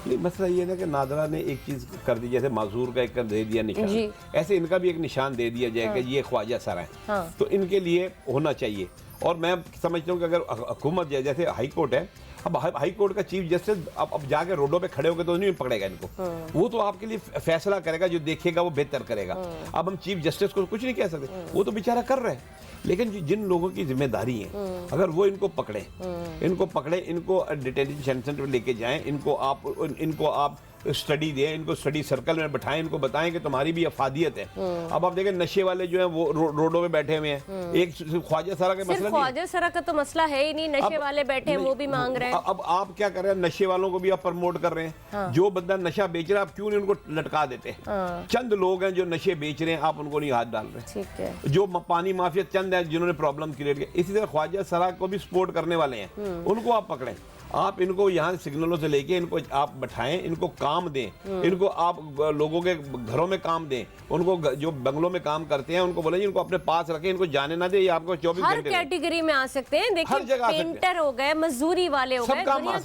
नहीं, मसला ये है कि नादरा ने एक चीज़ कर दी, जैसे माजूर का एक दे दिया निशान, ऐसे इनका भी एक निशान दे दिया जाए कि ये ख्वाजा सरा है। हाँ। तो इनके लिए होना चाहिए। और मैं समझता हूँ कि अगर हुकूमत जैसे हाई कोर्ट है, अब हाई कोर्ट का चीफ जस्टिस अब जाके रोडों पे खड़े होकर तो नहीं पकड़ेगा इनको। वो तो आपके लिए फैसला करेगा, जो देखेगा वो बेहतर करेगा। अब हम चीफ जस्टिस को कुछ नहीं कह सकते, वो तो बेचारा कर रहे हैं। लेकिन जिन लोगों की जिम्मेदारी है, अगर वो इनको पकड़े, इनको डिटेंशन सेंटर में लेके जाएं, इनको आप स्टडी दें, इनको स्टडी सर्कल में बैठाएं, इनको बताएं कि तुम्हारी भी अफादियत है। अब आप देखें नशे वाले जो हैं वो रोडों में बैठे हुए हैं। एक ख्वाजा सरा का मसला नहीं, ख्वाजा सरा का तो मसला है ही नहीं, नशे वाले बैठे हैं वो भी मांग रहे हैं। अब आप क्या कर रहे हैं, नशे वालों को भी आप प्रमोट कर रहे हैं। हाँ। जो बंदा नशा बेच रहा है, आप क्यों नहीं उनको लटका देते? हाँ। चंद लोग हैं जो नशे बेच रहे हैं, आप उनको नहीं हाथ डाल रहे। ठीक है। जो पानी माफिया चंद है जिन्होंने प्रॉब्लम क्रिएट की, इसी तरह ख्वाजा सरा को भी सपोर्ट करने वाले हैं, उनको आप पकड़ें। आप इनको यहाँ सिग्नलों से लेके इनको आप बैठाएं, इनको काम दें, इनको आप लोगों के घरों में काम दें, उनको जो बंगलों में काम करते हैं उनको बोले इनको अपने पास रखें, इनको जाने ना दे, ये आपको 24 हर घंटे कैटेगरी में आ सकते हैं। देखिए पेंटर हो गए, मजदूरी वाले हो गए, दुनिया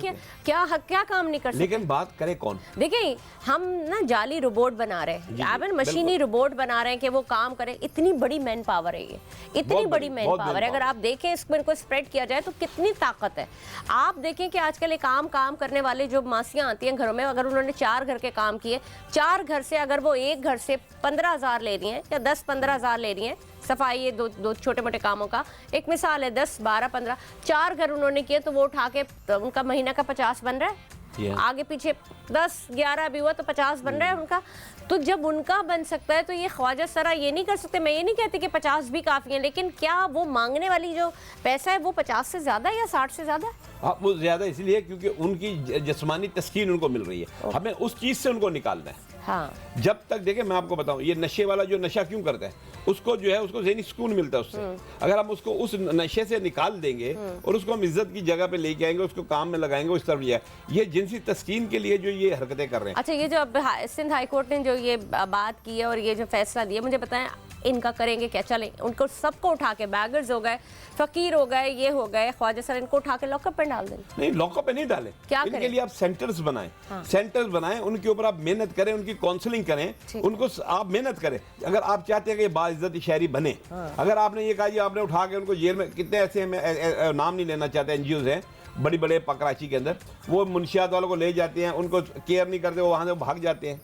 क्या काम नहीं कर सकते। लेकिन बात करे कौन? देखिए हम ना जाली रोबोट बना रहे हैं, मशीनी रोबोट बना रहे हैं कि वो काम करे। इतनी बड़ी मैन पावर है, ये इतनी बड़ी मैन पावर है। अगर आप देखें इसको स्प्रेड किया जाए तो कितनी ताकत है। आप देखें कि आजकल एक काम करने वाले जो मासियां आती हैं घरों में, अगर उन्होंने 4 घर के काम किए, 4 घर से अगर वो एक घर से 15,000 ले रही हैं या 10-15,000 ले रही हैं सफाई, ये दो छोटे मोटे कामों का एक मिसाल है, 10, 12, 15, 4 घर उन्होंने किए तो वो उठा के उनका महीना का 50 बन रहा है। आगे पीछे 10, 11 भी हुआ तो 50 बन रहा है उनका। तो जब उनका बन सकता है तो ये ख्वाजा सरा ये नहीं कर सकते। मैं ये नहीं कहती कि 50 भी काफ़ी है, लेकिन क्या वो मांगने वाली जो पैसा है वो 50 से ज़्यादा या 60 से ज़्यादा? हाँ, वो ज़्यादा इसलिए क्योंकि उनकी जिस्मानी तस्कीन उनको मिल रही है। हमें उस चीज़ से उनको निकालना है। हाँ। जब तक देखें मैं आपको बताऊं, ये नशे वाला जो नशा क्यों करता है, उसको जो है उसको ज़हनी सुकून मिलता है उससे। अगर हम उसको उस नशे से निकाल देंगे और उसको हम इज्जत की जगह पे लेके आएंगे, उसको काम में लगाएंगे, उस तरफ ये जिनसी तस्कीन के लिए जो ये हरकतें कर रहे हैं। अच्छा, ये जो अब सिंध हाई कोर्ट ने जो ये बात की है और ये जो फैसला दिया, मुझे बताएं इनका करेंगे क्या? चलें उनको सबको उठा के, बैगर्स हो गए, फकीर हो गए, ये हो गए, ख्वाजा सर, इनको उठा के लॉकअप पे डाल दें? नहीं, लॉकअप पे नहीं डालें। क्या इनके करें? लिए आप सेंटर्स बनाएं। हाँ। सेंटर्स बनाएं, उनके ऊपर आप मेहनत करें, उनकी काउंसलिंग करें, उनको आप मेहनत करें। अगर आप चाहते हैं कि बाइज्जत शहरी बने, अगर आपने ये कहा जी आपने उठा के उनको जेल में, कितने ऐसे हैं, नाम नहीं लेना चाहते, NGOs हैं बड़ी बड़े कराची के अंदर, वो मुंशियात वालों को ले जाते हैं, उनको केयर नहीं करते, वो वहाँ से भाग जाते हैं।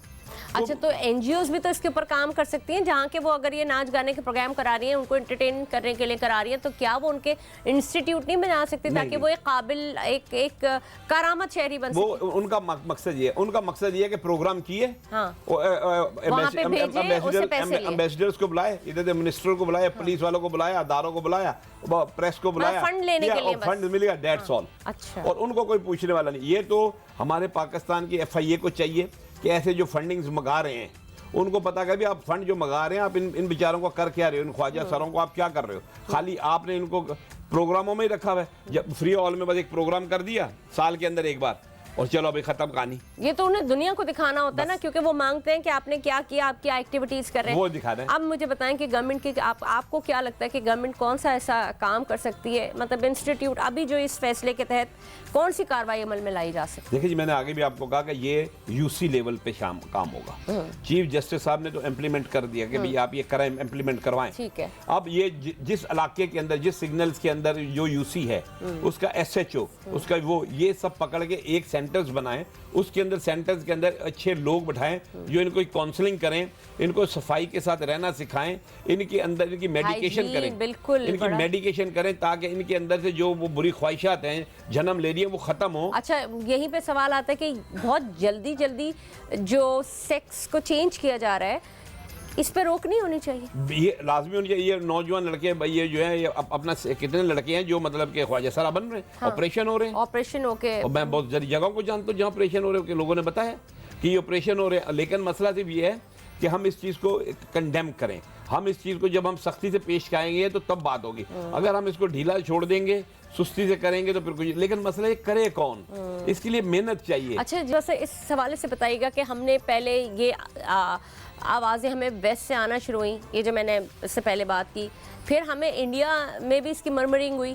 अच्छा, तो NGOs भी तो इसके ऊपर काम कर सकती हैं, जहाँ के वो अगर ये नाच गाने के प्रोग्राम करा रही हैं, उनको एंटरटेन करने के लिए करा रही हैं, तो क्या वो उनके इंस्टीट्यूट नहीं बना सकती ताकि वो एक काबिल एक करामत शहरी बन सके? वो उनका मकसद ये है, उनका मकसद ये है कि प्रोग्राम किए, एम्बेसडर्स को बुलाए, इधर मिनिस्टर को बुलाया, पुलिस वालों को बुलाया, अदारों को बुलाया, प्रेस को बुलाया, फंड लेने के लिए, फंड मिलेगा, दैट्स ऑल। अच्छा। और उनको कोई पूछने वाला नहीं। ये तो हमारे पाकिस्तान की FIA को चाहिए कि ऐसे जो फंडिंग्स मंगा रहे हैं, उनको पता कर भी आप फंड जो मंगा रहे हैं, आप इन बेचारों को कर क्या रहे हो, इन ख्वाजा सरों को आप क्या कर रहे हो? खाली आपने इनको प्रोग्रामों में ही रखा हुआ है। जब फ्री हॉल में बस एक प्रोग्राम कर दिया साल के अंदर एक बार, और चलो अभी खत्म कहानी। ये तो उन्हें दुनिया को दिखाना होता है ना, क्योंकि वो मांगते हैं कि आपने क्या किया, आप क्या एक्टिविटीज कर रहे हैं, वो दिखा रहे हैं। अब मुझे बताएं कि गवर्नमेंट की आपको क्या लगता है कि गवर्नमेंट कौन सा ऐसा काम कर सकती है, मतलब इंस्टीट्यूट अभी जो इस फैसले के तहत कौन सी कार्रवाई अमल में लाई जा सकती है? देखिए जी, मैंने आगे भी आपको कहा कि ये UC लेवल पे काम होगा। चीफ जस्टिस साहब ने तो इम्प्लीमेंट कर दिया कि भाई आप ये करें, इम्प्लीमेंट करवाएं। ठीक है। अब ये जिस इलाके के अंदर, जिस सिग्नल्स के अंदर जो UC है, उसका SHO, उसका वो, ये सब पकड़ के एक सेंटर्स बनाएं, उसके अंदर सेंटर्स के अंदर अच्छे लोग बैठाएं जो इनको काउंसलिंग करें, इनको सफाई के साथ रहना सिखाएं, इनके अंदर इनकी मेडिकेशन करें, बिल्कुल इनकी मेडिकेशन करें, ताकि इनके अंदर से जो वो बुरी ख्वाहिशात हैं, जन्म ले रही है, वो खत्म हो। अच्छा, यहीं पे सवाल आता है कि बहुत जल्दी जो सेक्स को चेंज किया जा रहा है, इस पे रोक नहीं होनी चाहिए? ये लाजमी होनी चाहिए। ये नौजवान लड़के ये जो है, ये अपना कितने लड़के हैं जो मतलब के ख्वाजा सरा बन रहे हैं, हाँ। ऑपरेशन हो रहे हैं, ऑपरेशन होके, और मैं बहुत सारी जगहों को जानता हूँ जहाँ ऑपरेशन हो रहे हैं, लोगों ने बताया कि ये ऑपरेशन हो रहे हैं। लेकिन मसला सिर्फ ये है कि हम इस चीज़ को कंडेम करें, हम इस चीज़ को जब हम सख्ती से पेश आएंगे तो तब बात होगी। अगर हम इसको ढीला छोड़ देंगे, सुस्ती से करेंगे तो फिर कुछ, लेकिन मसला ये करे कौन, इसके लिए मेहनत चाहिए। अच्छा, जैसे इस हवाले से बताइएगा कि हमने पहले ये आवाज़ें हमें वेस्ट से आना शुरू हुई, ये जो मैंने इससे पहले बात की, फिर हमें इंडिया में भी इसकी मरमरिंग हुई।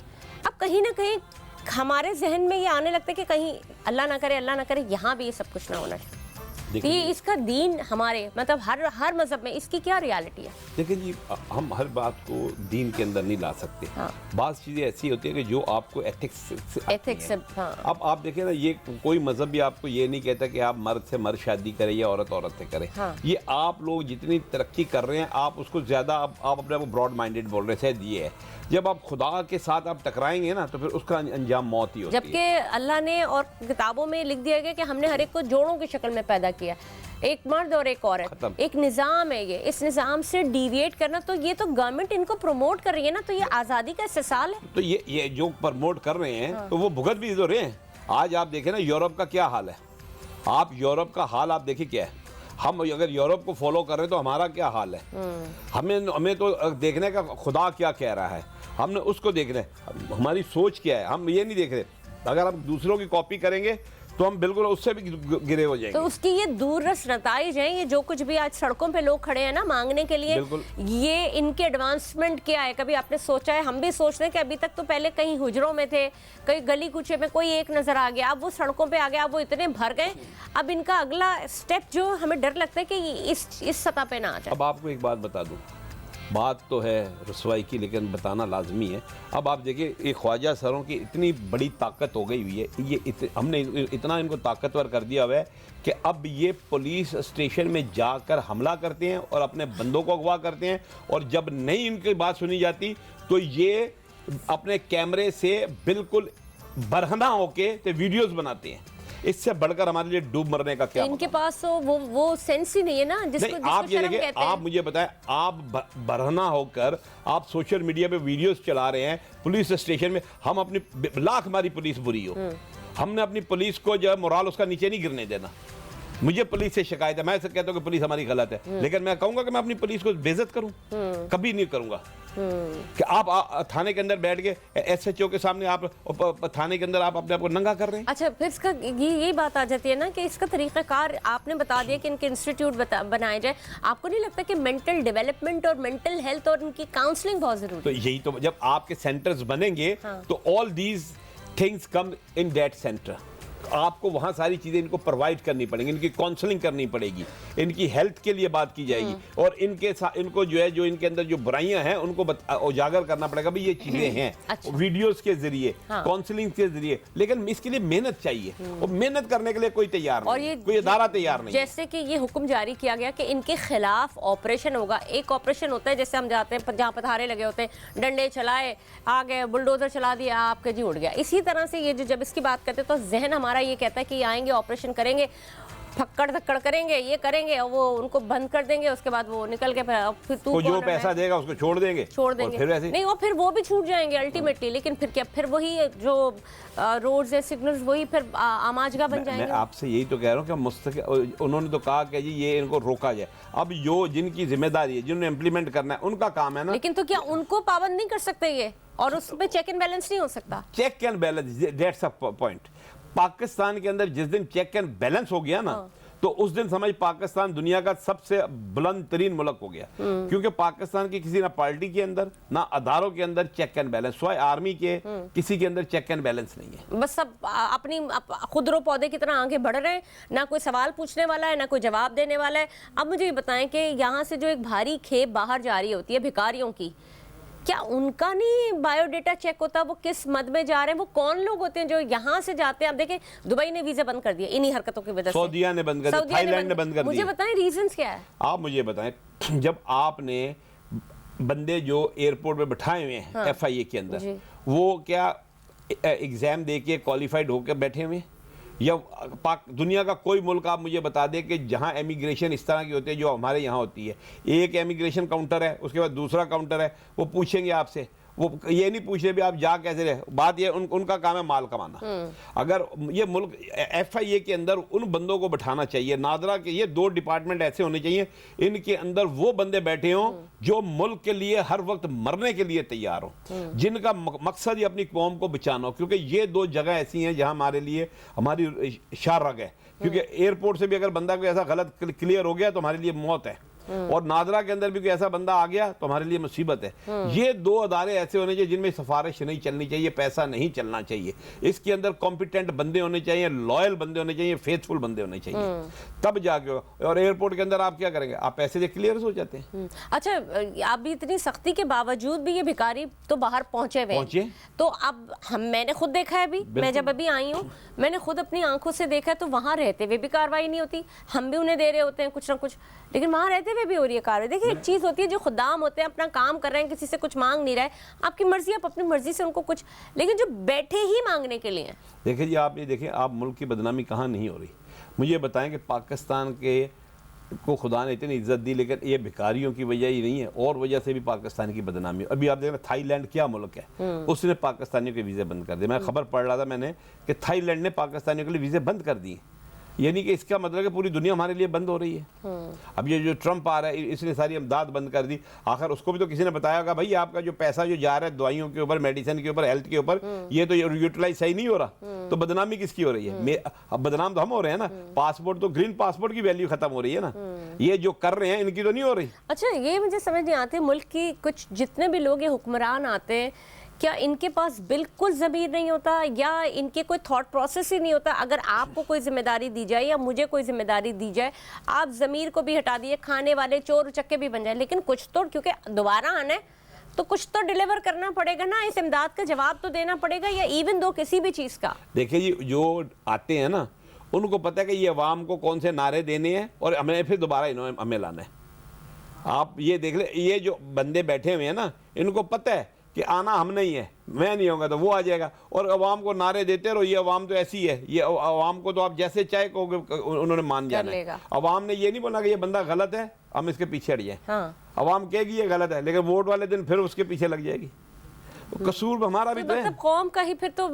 अब कहीं ना कहीं हमारे जहन में ये आने लगता है कि कहीं अल्लाह ना करे यहाँ भी ये सब कुछ ना होना चाहिए। ये इसका दीन हमारे मतलब हर मजहब में इसकी क्या रियलिटी है? देखिए जी, हम हर बात को दीन के अंदर नहीं ला सकते। हाँ। बात चीज़ें ऐसी होती है कि जो आपको एथिक्स से हाँ। अब आप देखें ना, ये कोई मजहब भी आपको ये नहीं कहता कि आप मर्द से मर्द शादी करें या औरत से करें। हाँ। ये आप लोग जितनी तरक्की कर रहे हैं, आप उसको ज़्यादा आप अपने आप ब्रॉड माइंडेड बोल रहे हैं, शायद ये है। जब आप खुदा के साथ आप टकराएंगे ना, तो फिर उसका अंजाम मौत ही होती है। जबकि अल्लाह ने और किताबों में लिख दिया गया कि हमने हर एक को जोड़ों की शक्ल में पैदा किया, एक मर्द और एक औरत, एक निज़ाम है ये। इस निज़ाम से डिविएट करना, तो ये तो गवर्नमेंट इनको प्रमोट कर रही है ना, तो ये आज़ादी का इस्तेसाल है। तो ये जो प्रमोट कर रहे हैं, तो वो भुगत भी तो रहे हैं। आज आप देखें ना, यूरोप का क्या हाल है, आप यूरोप का हाल आप देखिए क्या है। हम अगर यूरोप को फॉलो कर रहे हैं तो हमारा क्या हाल है। हमें तो देखने का खुदा क्या कह रहा है, हमने उसको देखना है। हमारी सोच क्या है, हम ये नहीं देख रहे अगर हम दूसरों की कॉपी करेंगे तो हम बिल्कुल उससे भी गिरे हो जाएंगे। तो उसकी ये दूरदर्श नताइज हैं, ये जो कुछ भी आज सड़कों पे लोग खड़े हैं ना मांगने के लिए, ये इनके एडवांसमेंट क्या है? कभी आपने सोचा है? हम भी सोचते हैं कि अभी तक तो पहले कहीं हुजरों में थे, कहीं गली कुचे में कोई एक नजर आ गया, अब वो सड़कों पे आ गया, अब वो इतने भर गए, अब इनका अगला स्टेप जो हमें डर लगता है कि इस सतह पे ना आ जाए। अब आपको एक बात बता दूं, बात तो है रसवाई की, लेकिन बताना लाजमी है। अब आप देखिए, ये ख्वाजा सरों की इतनी बड़ी ताकत हो गई हुई है, ये हमने इतना इनको ताकतवर कर दिया हुआ है कि अब ये पुलिस स्टेशन में जाकर हमला करते हैं और अपने बंदों को अगवा करते हैं, और जब नहीं इनकी बात सुनी जाती तो ये अपने कैमरे से बिल्कुल बरहना होके तो वीडियोस बनाते हैं। इससे बढ़कर हमारे लिए डूब मरने का क्या? इनके पास तो वो सेंस ही नहीं है ना जिसको आप ये देखिए, आप मुझे बताएं, आप बरहना होकर आप सोशल मीडिया पे वीडियोस चला रहे हैं पुलिस स्टेशन में। हम अपनी लाख हमारी पुलिस बुरी हो, हमने अपनी पुलिस को जो मोराल उसका नीचे नहीं गिरने देना। मुझे पुलिस से शिकायत है, मैं ऐसा कहता हूँ कि पुलिस हमारी गलत है, लेकिन मैं कहूंगा कि मैं अपनी पुलिस को बेइज्जत करूं? कभी नहीं करूंगा। कि आप थाने के अंदर बैठ के SHO के सामने आप थाने के अंदर आप अपने आप को नंगा कर रहे हैं। अच्छा, फिर इसका ये बात आ जाती है ना कि इसका तरीकाकार आपने बता दिया कि इनके इंस्टीट्यूट बनाए जाए। आपको नहीं लगता कि मेंटल डेवलपमेंट और मेंटल हेल्थ और इनकी काउंसलिंग बहुत जरूरी है? तो यही तो, जब आपके सेंटर्स बनेंगे तो all these things come in that centre. आपको वहां सारी चीजें इनको प्रोवाइड करनी पड़ेंगी, इनकी काउंसलिंग करनी पड़ेगी, इनकी हेल्थ के लिए बात की जाएगी, और इनको जो है, जो इनके अंदर जो बुराइयां हैं उनको उजागर करना पड़ेगा, भाई ये चीजें हैं। अच्छा। वीडियोस के जरिए, काउंसलिंग के जरिए, लेकिन इसके लिए मेहनत चाहिए, और मेहनत करने के लिए कोई तैयार नहीं, कोई इदारा तैयार नहीं। जैसे कि ये हुक्म जारी किया गया कि इनके खिलाफ ऑपरेशन होगा। एक ऑपरेशन होता है जैसे हम जाते हैं जहाँ पथारे लगे होते हैं, डंडे चलाए, आ गए, बुलडोजर चला दिया, आपके जी उड़ गया। इसी तरह से ये जो जब इसकी बात करते हैं तो जहन हमारा ये कहता है कि आएंगे, ऑपरेशन करेंगे, फक्कड़ धक्कड़ करेंगे, ये करेंगे, और वो उनको बंद कर देंगे, उसके बाद वो निकल के फिर तू जो पैसा देगा उसको छोड़ देंगे फिर ऐसे नहीं, और फिर वो भी छूट जाएंगे अल्टीमेटली। लेकिन फिर क्या, फिर वही जो रोड्स या सिग्नल्स वही फिर आमाजगा बन जाएंगे। मैं आपसे यही तो कह रहा हूँ कि उन्होंने तो कहा कि जी ये इनको रोका जाए। अब जो जिनकी जिम्मेदारी है, जिन्होंने इम्प्लीमेंट करना है, उनका काम है ना। लेकिन तो क्या उनको पाबंद नहीं कर सकते ये, और उस पर चेक एंड बैलेंस नहीं हो सकता? Check and balance, that's a point. Pakistan के अंदर जिस दिन चेक एंड बैलेंस हो गया ना, तो उस दिन समझ पाकिस्तान दुनिया का सबसे बुलंद तरीन मुल्क हो गया। क्योंकि पाकिस्तान की किसी ना पार्टी के अंदर ना अदारों के अंदर चेक एंड बैलेंस, स्वाय आर्मी के किसी के अंदर चेक एंड बैलेंस नहीं है। बस सब अपनी खुदरो पौधे की तरह आगे बढ़ रहे हैं, ना कोई सवाल पूछने वाला है, ना कोई जवाब देने वाला है। अब मुझे ये बताएं कि यहाँ से जो एक भारी खेप बाहर जा रही होती है भिखारियों की, क्या उनका नहीं बायोडेटा चेक होता? वो किस मद में जा रहे हैं? वो कौन लोग होते हैं जो यहाँ से जाते हैं? अब देखें, दुबई ने वीजा बंद कर दिया इन्हीं हरकतों की वजह से, सऊदीया ने बंद कर दिया, थाईलैंड ने बंद कर दिया। मुझे बताएं रीजंस क्या है? आप मुझे बताएं, जब आपने बंदे जो एयरपोर्ट में बैठाए हुए हैं FIA के अंदर, वो क्या एग्जाम दे के क्वालिफाइड होकर बैठे हुए हैं? या दुनिया का कोई मुल्क आप मुझे बता दें कि जहां इमिग्रेशन इस तरह की होती है जो हमारे यहाँ होती है? एक इमिग्रेशन काउंटर है, उसके बाद दूसरा काउंटर है, वो पूछेंगे आपसे, वो ये नहीं पूछ रहे भी आप जा कैसे रहे। बात ये उनका काम है माल कमाना। अगर ये मुल्क FIA के अंदर उन बंदों को बैठाना चाहिए, नादरा के ये 2 डिपार्टमेंट ऐसे होने चाहिए, इनके अंदर वो बंदे बैठे हों जो मुल्क के लिए हर वक्त मरने के लिए तैयार हों, जिनका मकसद ही अपनी कौम को बचाना हो। क्योंकि ये 2 जगह ऐसी हैं जहां हमारे लिए हमारी शारग है। क्योंकि एयरपोर्ट से भी अगर बंदा कोई ऐसा गलत क्लियर हो गया तो हमारे लिए मौत है, और नादरा के अंदर भी कोई ऐसा बंदा आ गया तो हमारे लिए मुसीबत है। ये 2 अदारे ऐसे होने चाहिए जिनमें सिफारिश नहीं चलनी चाहिए, पैसा नहीं चलना चाहिए। इसके अंदर कॉम्पिटेंट बंदे होने चाहिए, लॉयल बंदे होने चाहिए, फेथफुल बंदे होने चाहिए, तब जाके। और एयरपोर्ट के अंदर आप क्या करेंगे? आप पैसे दे क्लियर हो जाते हैं। अच्छा, अभी इतनी सख्ती के बावजूद भी ये भिखारी तो बाहर पहुंचे हुए, तो अब मैंने खुद देखा है, अभी मैं जब अभी आई हूँ, मैंने खुद अपनी आंखों से देखा है, तो वहां रहते हुए भी कार्रवाई नहीं होती। हम भी उन्हें दे रहे होते हैं कुछ ना कुछ, लेकिन वहां रहते हुए भी हो रही है कार्रवाई। देखिए, एक चीज होती है जो खुदाम होते हैं, अपना काम कर रहे हैं, किसी से कुछ मांग नहीं रहे, आपकी मर्जी, आप अपनी मर्जी से उनको कुछ, लेकिन जो बैठे ही मांगने के लिए। देखिए जी, आप ये देखें, आप मुल्क की बदनामी कहाँ नहीं हो रही? मुझे बताएं कि पाकिस्तान के को खुदा ने इतनी इज्जत दी, लेकिन ये भिखारियों की वजह ही नहीं है, और वजह से भी पाकिस्तान की बदनामी। अभी आप देख रहे हैं, थाईलैंड क्या मुल्क है, उसने पाकिस्तानियों के वीज़े बंद कर दिए। मैं खबर पढ़ रहा था मैंने कि थाईलैंड ने पाकिस्तानियों के लिए वीज़े बंद कर दिए। यानी कि इसका मतलब है पूरी दुनिया हमारे लिए बंद हो रही है। अब ये जो ट्रम्प आ रहा है इसने सारी इमदाद बंद कर दी। आखिर उसको भी तो किसी ने बताया होगा भाई आपका जो पैसा जो जा रहा है दवाइयों के ऊपर, मेडिसिन के ऊपर, हेल्थ के ऊपर, ये तो यूटिलाइज सही नहीं हो रहा। तो बदनामी किसकी हो रही है? अब बदनाम तो हम हो रहे हैं ना। पासपोर्ट तो ग्रीन पासपोर्ट की वैल्यू खत्म हो रही है ना, ये जो कर रहे हैं इनकी तो नहीं हो रही। अच्छा, ये मुझे समझ नहीं आती, मुल्क की कुछ जितने भी लोग ये हुक्मरान आते हैं, क्या इनके पास बिल्कुल ज़मीर नहीं होता या इनके कोई थॉट प्रोसेस ही नहीं होता? अगर आपको कोई जिम्मेदारी दी जाए या मुझे कोई जिम्मेदारी दी जाए, आप ज़मीर को भी हटा दिए, खाने वाले चोर उचक्के भी बन जाए, लेकिन कुछ तो, क्योंकि दोबारा आना है तो कुछ तो डिलीवर करना पड़ेगा ना, इस इमदाद का जवाब तो देना पड़ेगा, या इवन दो किसी भी चीज़ का। देखिए जी, जो आते हैं ना उनको पता है कि ये अवाम को कौन से नारे देने हैं और हमें फिर दोबारा इन्होंने हमें लाना है। आप ये देख ले, ये जो बंदे बैठे हुए हैं ना, इनको पता है कि आना हम नहीं है, मैं नहीं होगा तो वो आ जाएगा, और अवाम को नारे देते रहो, ये अवाम तो ऐसी है, ये अवाम को तो आप जैसे चाहे कहोगे उन्होंने मान जाना है। अवाम ने ये नहीं बोला कि ये बंदा गलत है, हम इसके पीछे हट जाए। हाँ। अवाम कहेगी ये गलत है, लेकिन वोट वाले दिन फिर उसके पीछे लग जाएगी। कसूर हमारा भी तो है, मतलब कौम का ही। फिर तो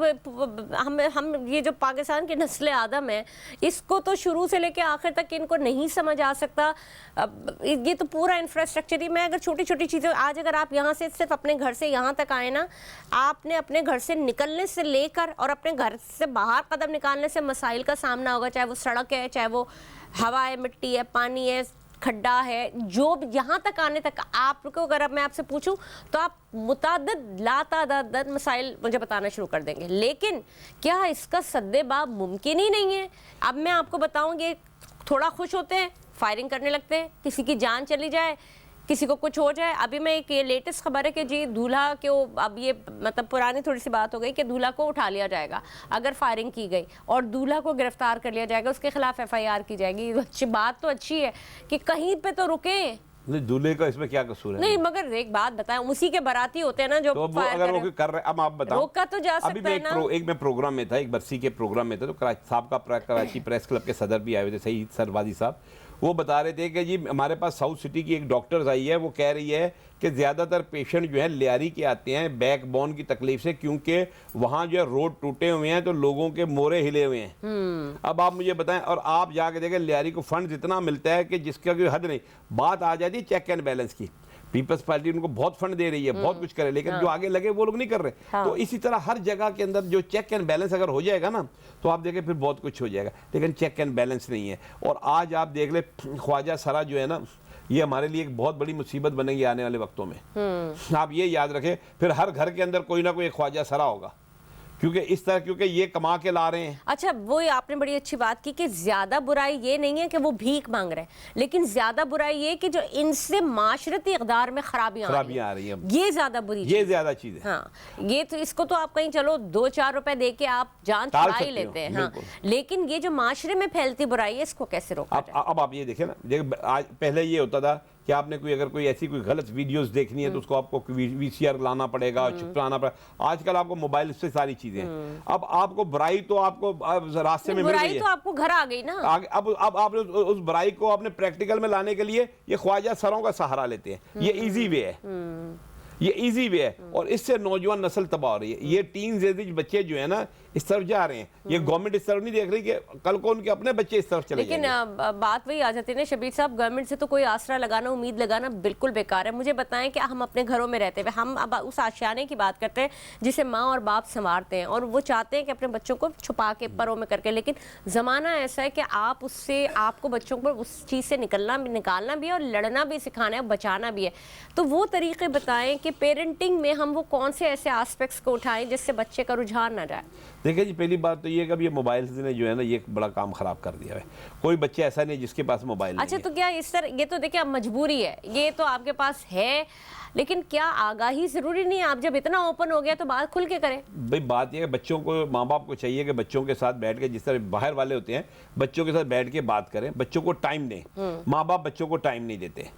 हम ये जो पाकिस्तान की नस्ल आदम है, इसको तो शुरू से लेके आखिर तक इनको नहीं समझ आ सकता। ये तो पूरा इंफ्रास्ट्रक्चर ही। मैं अगर छोटी छोटी चीज़ें, आज अगर आप यहाँ से सिर्फ अपने घर से यहाँ तक आए ना, आपने अपने घर से निकलने से लेकर और अपने घर से बाहर कदम निकालने से मसाइल का सामना होगा, चाहे वो सड़क है, चाहे वो हवा है, मिट्टी है, पानी है, खड्डा है, जो यहाँ तक आने तक आपको, अगर अब मैं आपसे पूछूं तो आप मुताद्दिद लातादाद मसाइल मुझे बताना शुरू कर देंगे। लेकिन क्या इसका सद्देबाब मुमकिन ही नहीं है? अब मैं आपको बताऊंगी, थोड़ा खुश होते हैं, फायरिंग करने लगते हैं, किसी की जान चली जाए, किसी को कुछ हो जाए। अभी मैं एक ये लेटेस्ट खबर है कि जी दूल्हा को, अब ये मतलब पुरानी थोड़ी सी बात हो गई कि दूल्हा को उठा लिया जाएगा अगर फायरिंग की गई, और दूल्हा को गिरफ्तार कर लिया जाएगा, उसके खिलाफ FIR की जाएगी। अच्छी बात तो अच्छी है कि कहीं पे तो रुके। नहीं, दूल्हे का इसमें क्या कसूर है? नहीं, मगर एक बात बताएं, उसी के बाराती होते हैं ना जो तो अगर वो कर रहे, अब आप बताओ, रोका तो जा सकता अभी है ना। एक मैं प्रोग्राम में था, एक बरसी के प्रोग्राम में था, तो साहब का कराची प्रेस क्लब के सदर भी आए हुए थे, सईद सरवादी साहब। वो बता रहे थे कि जी हमारे पास साउथ सिटी की एक डॉक्टर्स आई है, वो कह रही है कि ज़्यादातर पेशेंट जो है लियारी के आते हैं बैकबोन की तकलीफ से, क्योंकि वहाँ जो है रोड टूटे हुए हैं तो लोगों के मोरे हिले हुए हैं। अब आप मुझे बताएं, और आप जाके देखें लियारी को फंड इतना मिलता है कि जिसका कोई हद नहीं। बात आ जाती है चेक एंड बैलेंस की, पीपल्स पार्टी उनको बहुत फंड दे रही है, बहुत कुछ करे, लेकिन जो आगे लगे वो लोग नहीं कर रहे। तो इसी तरह हर जगह के अंदर जो चेक एंड बैलेंस अगर हो जाएगा ना, तो आप देखें फिर बहुत कुछ हो जाएगा, लेकिन चेक एंड बैलेंस नहीं है। और आज आप देख ले, ख्वाजा सरा जो है ना, ये हमारे लिए एक बहुत बड़ी मुसीबत बनेगी आने वाले वक्तों में। आप ये याद रखें, फिर हर घर के अंदर कोई ना कोई ख्वाजा सरा होगा, क्योंकि इस तरह, क्योंकि ये कमा के ला रहे हैं। अच्छा, वो आपने बड़ी अच्छी बात की कि ज्यादा बुराई ये नहीं है कि वो भीख मांग रहे हैं, लेकिन ज्यादा बुराई ये कि जो इनसे माशरती इक़दार में खराबियां आ रही हैं, ये ज्यादा बुरी, ये ज्यादा चीज है। हाँ, ये तो इसको तो आप कहीं चलो 2-4 रुपए दे के आप जान छुड़ा ही लेते हैं। हाँ, लेकिन ये जो माशरे में फैलती बुराई है, इसको कैसे रोका जाए? अब आप ये देखें ना, आज पहले ये होता था कि आपने कोई अगर कोई ऐसी कोई गलत वीडियोस देखनी है तो उसको आपको VCR लाना पड़ेगा, छुपाना पड़ेगा। आजकल आपको मोबाइल से सारी चीजें हैं। अब आपको बुराई तो आपको रास्ते में मिल रही है, बुराई तो आपको घर आ गई ना। अब आपने उस बुराई को अपने प्रैक्टिकल में लाने के लिए ये ख्वाजा सरों का सहारा लेते हैं। ये इजी वे है, ये इजी वे है, और इससे नौजवान नस्ल तबाह हो रही है। ये टीन एज बच्चे जो है ना इस तरफ जा रहे हैं, ये गवर्नमेंट इस तरफ नहीं देख रही कि कल को उनके अपने बच्चे इस तरफ चले लेकिन बात वही आ जाती है ना शबीर साहब, गवर्नमेंट से तो कोई आसरा लगाना, उम्मीद लगाना बिल्कुल बेकार है। मुझे बताएं कि हम अपने घरों में रहते हुए, हम अब उस आशियाने की बात करते हैं जिसे माँ और बाप संवारते हैं, और वो चाहते हैं कि अपने बच्चों को छुपा के परों में करके, लेकिन ज़माना ऐसा है कि आप उससे, आपको बच्चों को उस चीज़ से निकालना भी है और लड़ना भी सिखाना है, बचाना भी है। तो वो तरीके बताएं कि पेरेंटिंग में हम वो कौन से ऐसे एस्पेक्ट्स को उठाएं जिससे बच्चे का रुझान ना जाए। देखिए जी, पहली बात तो ये कि ये मोबाइल ने जो है ना ये बड़ा काम खराब कर दिया है। कोई बच्चे ऐसा नहीं जिसके पास मोबाइल। अच्छा, तो क्या इस तरह, ये तो देखिए अब मजबूरी है, ये तो आपके पास है, लेकिन क्या आगाही जरूरी नहीं है? आप जब इतना ओपन हो गया तो बात खुल के करें। भाई बात यह है, बच्चों को, माँ बाप को चाहिए कि बच्चों के साथ बैठ के, जिस तरह बाहर वाले होते हैं, बच्चों के साथ बैठ के बात करें, बच्चों को टाइम दें। माँ बाप बच्चों को टाइम नहीं देते,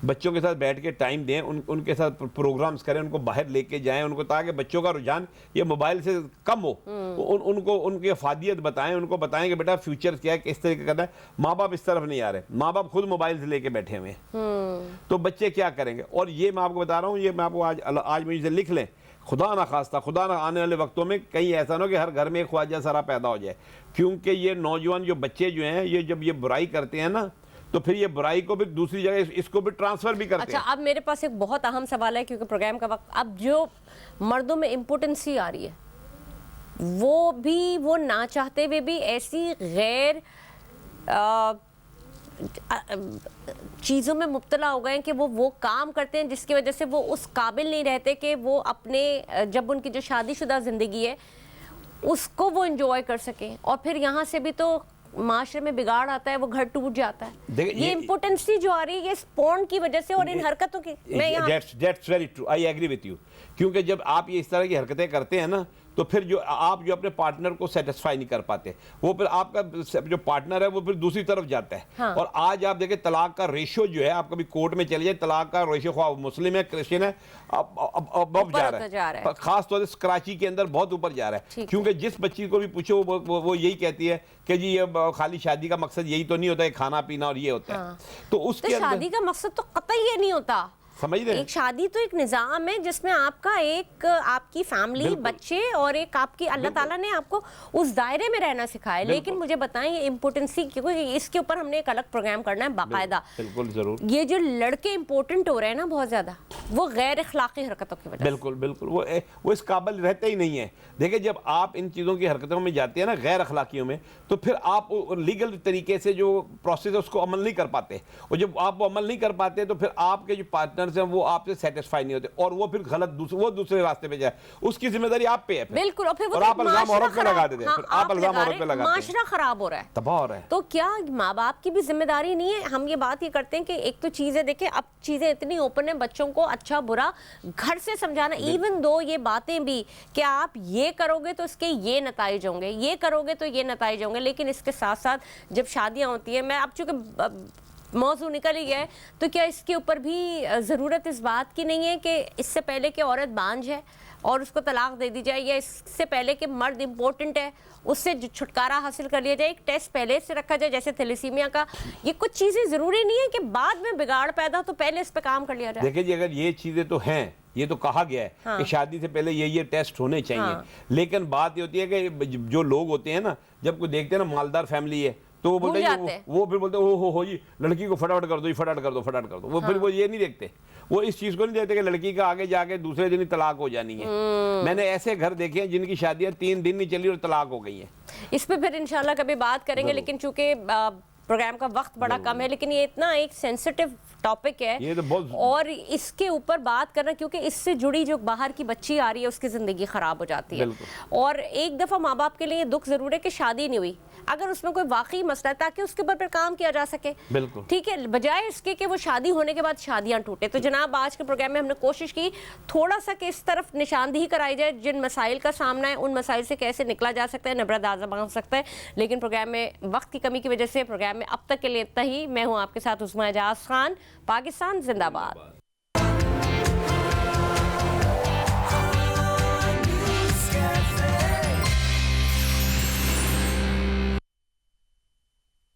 बच्चों के साथ बैठ के टाइम दें, उनके साथ प्रोग्राम्स करें, उनको बाहर लेके जाएं, उनको, ताकि बच्चों का रुझान ये मोबाइल से कम हो। उनको उनकी अफादियत बताएं, उनको बताएं कि बेटा फ्यूचर क्या है, किस तरह का करना है। माँ बाप इस तरफ नहीं आ रहे, माँ बाप खुद मोबाइल से लेके बैठे हुए हैं, तो बच्चे क्या करेंगे? और ये मैं आपको बता रहा हूँ, ये मैं आपको आज मुझे लिख लें, खुदा ना खास्ता, खुदा ना आने वाले वक्तों में कहीं ऐसा ना हो कि हर घर में एक ख्वाजा सरा पैदा हो जाए, क्योंकि ये नौजवान जो बच्चे जो हैं ये जब ये बुराई करते हैं ना तो फिर ये बुराई को भी दूसरी जगह इसको भी ट्रांसफर भी करते अच्छा, हैं। अब मेरे पास एक बहुत अहम सवाल है क्योंकि प्रोग्राम का वक्त, अब जो मर्दों में इम्पोर्टेंसी आ रही है वो ना चाहते हुए भी ऐसी गैर चीज़ों में मुब्तला हो गए हैं कि वो काम करते हैं जिसकी वजह से वो उस काबिल नहीं रहते कि वो अपने जब उनकी जो शादीशुदा ज़िंदगी है उसको वो एंजॉय कर सकें, और फिर यहाँ से भी तो माशरे में बिगाड़ आता है, वो घर टूट जाता है। ये इम्पोर्टेंसी जो आ रही है इस पॉन्ड की वजह से और इन हरकतों की, मैं यहाँ that's very true, I agree with you, क्योंकि जब आप ये इस तरह की हरकतें करते हैं ना तो फिर जो आप जो अपने पार्टनर को सेटिस्फाई नहीं कर पाते, वो फिर आपका जो पार्टनर है वो फिर दूसरी तरफ जाता है। हाँ। और आज आप देखें तलाक का रेशियो जो है, आप कभी कोर्ट में चले जाए, तलाक का रेशियो ख्वाह मुस्लिम है क्रिश्चियन है अब जा रहा है, खास तौर से कराची के अंदर बहुत ऊपर जा रहा है, क्योंकि जिस बच्ची को भी पूछो वो यही कहती है कि जी ये खाली शादी का मकसद यही तो नहीं होता है, खाना पीना और ये होता है। तो उसके शादी का मकसद तो कतई ये नहीं होता, समझ रहे हैं? एक शादी तो एक निज़ाम है जिसमें आपका एक आपकी फैमिली, बच्चे और एक आपकी अल्लाह ताला ने आपको उस दायरे में रहना सिखाया। लेकिन मुझे बताएं ये इम्पोर्टेंसी, क्योंकि इसके ऊपर हमने एक अलग प्रोग्राम करना है बाकायदा। बिल्कुल जरूर। ये जो लड़के इम्पोर्टेंट हो रहे हैं ना बहुत ज्यादा, वो गैर अखलाकी हरकतों की वजह। बिल्कुल बिल्कुल, वो इस काबिल रहते ही नहीं है। देखिए जब आप इन चीज़ों की हरकतों में जाते हैं ना, गैर अखलाकियों में, तो फिर आप लीगल तरीके से जो प्रोसेस है उसको अमल नहीं कर पाते, और जब आप वो अमल नहीं कर पाते तो फिर आपके जो पार्टनर्स हैं वो आपसे सेटिस्फाई नहीं होते, और वो फिर गलत वो दूसरे रास्ते पे जाए, उसकी जिम्मेदारी आप पे है फिर। बिल्कुल, और फिर वो आप इल्जाम औरत पे लगा देते हैं, फिर आप इल्जाम औरत पे लगाते हैं, माशरा खराब हो रहा है, तबाह हो रहा है। तो क्या माँ बाप की भी जिम्मेदारी नहीं है? हम ये बात ये करते हैं कि एक तो चीजें देखें, अब चीजें इतनी ओपन है, बच्चों को अच्छा बुरा घर से समझाना, इवन दो ये बातें भी कि आप ये करोगे तो इसके ये नताइज होंगे, ये करोगे तो ये नताइज होंगे, लेकिन इसके साथ साथ जब शादियां होती हैं, मैं अब चूंकि मौजू निकल ही गया है, तो क्या इसके ऊपर भी ज़रूरत इस बात की नहीं है कि इससे पहले कि औरत बांझ है और उसको तलाक दे दी जाए, या इससे पहले कि मर्द इम्पोर्टेंट है उससे छुटकारा हासिल कर लिया जाए, एक टेस्ट पहले से रखा जाए जैसे थैलेसीमिया का? ये कुछ चीज़ें ज़रूरी नहीं है कि बाद में बिगाड़ पैदा हो तो पहले इस पर काम कर लिया जाए। देखिए जी, अगर ये चीज़ें तो हैं, ये तो कहा गया है हाँ। कि शादी से पहले ये टेस्ट होने चाहिए। हाँ। लेकिन बात ये होती है कि जो लोग होते हैं ना, जब कोई देखते हैं ना मालदार फैमिली है, तो वो बोलते हैं, वो फिर बोलते हैं हो जी लड़की को फटाफट कर दो, फटाफट कर दो, फटाफट कर दो। वो फिर वो ये नहीं देखते, वो इस चीज़ को नहीं देखते कि लड़की का आगे जाके दूसरे दिन ही तलाक हो जानी है। मैंने ऐसे घर देखे हैं जिनकी शादियाँ 3 दिन नहीं चली और तलाक हो गई हैं। इस पे फिर इंशाल्लाह कभी बात करेंगे, लेकिन चूंकि प्रोग्राम का वक्त बड़ा कम है, लेकिन ये इतना एक सेंसिटिव टॉपिक है, ये तो बहुत, और इसके ऊपर बात करना, क्योंकि इससे जुड़ी जो बाहर की बच्ची आ रही है उसकी ज़िंदगी ख़राब हो जाती है। और एक दफ़ा माँ बाप के लिए ये दुख ज़रूर है कि शादी नहीं हुई, अगर उसमें कोई वाकई मसला है ताकि उसके ऊपर फिर काम किया जा सके, ठीक है, बजाय इसके कि वो शादी होने के बाद शादियाँ टूटे। तो जनाब आज के प्रोग्राम में हमने कोशिश की थोड़ा सा कि इस तरफ निशानदेही कराई जाए, जिन मसाइल का सामना है उन मसाइल से कैसे निकला जा सकता है, नबरद आज़म हो सकता है। लेकिन प्रोग्राम में वक्त की कमी की वजह से प्रोग्राम में अब तक के लिए इतना ही। मैं हूँ आपके साथ उस्मा एजाज खान। पाकिस्तान जिंदाबाद।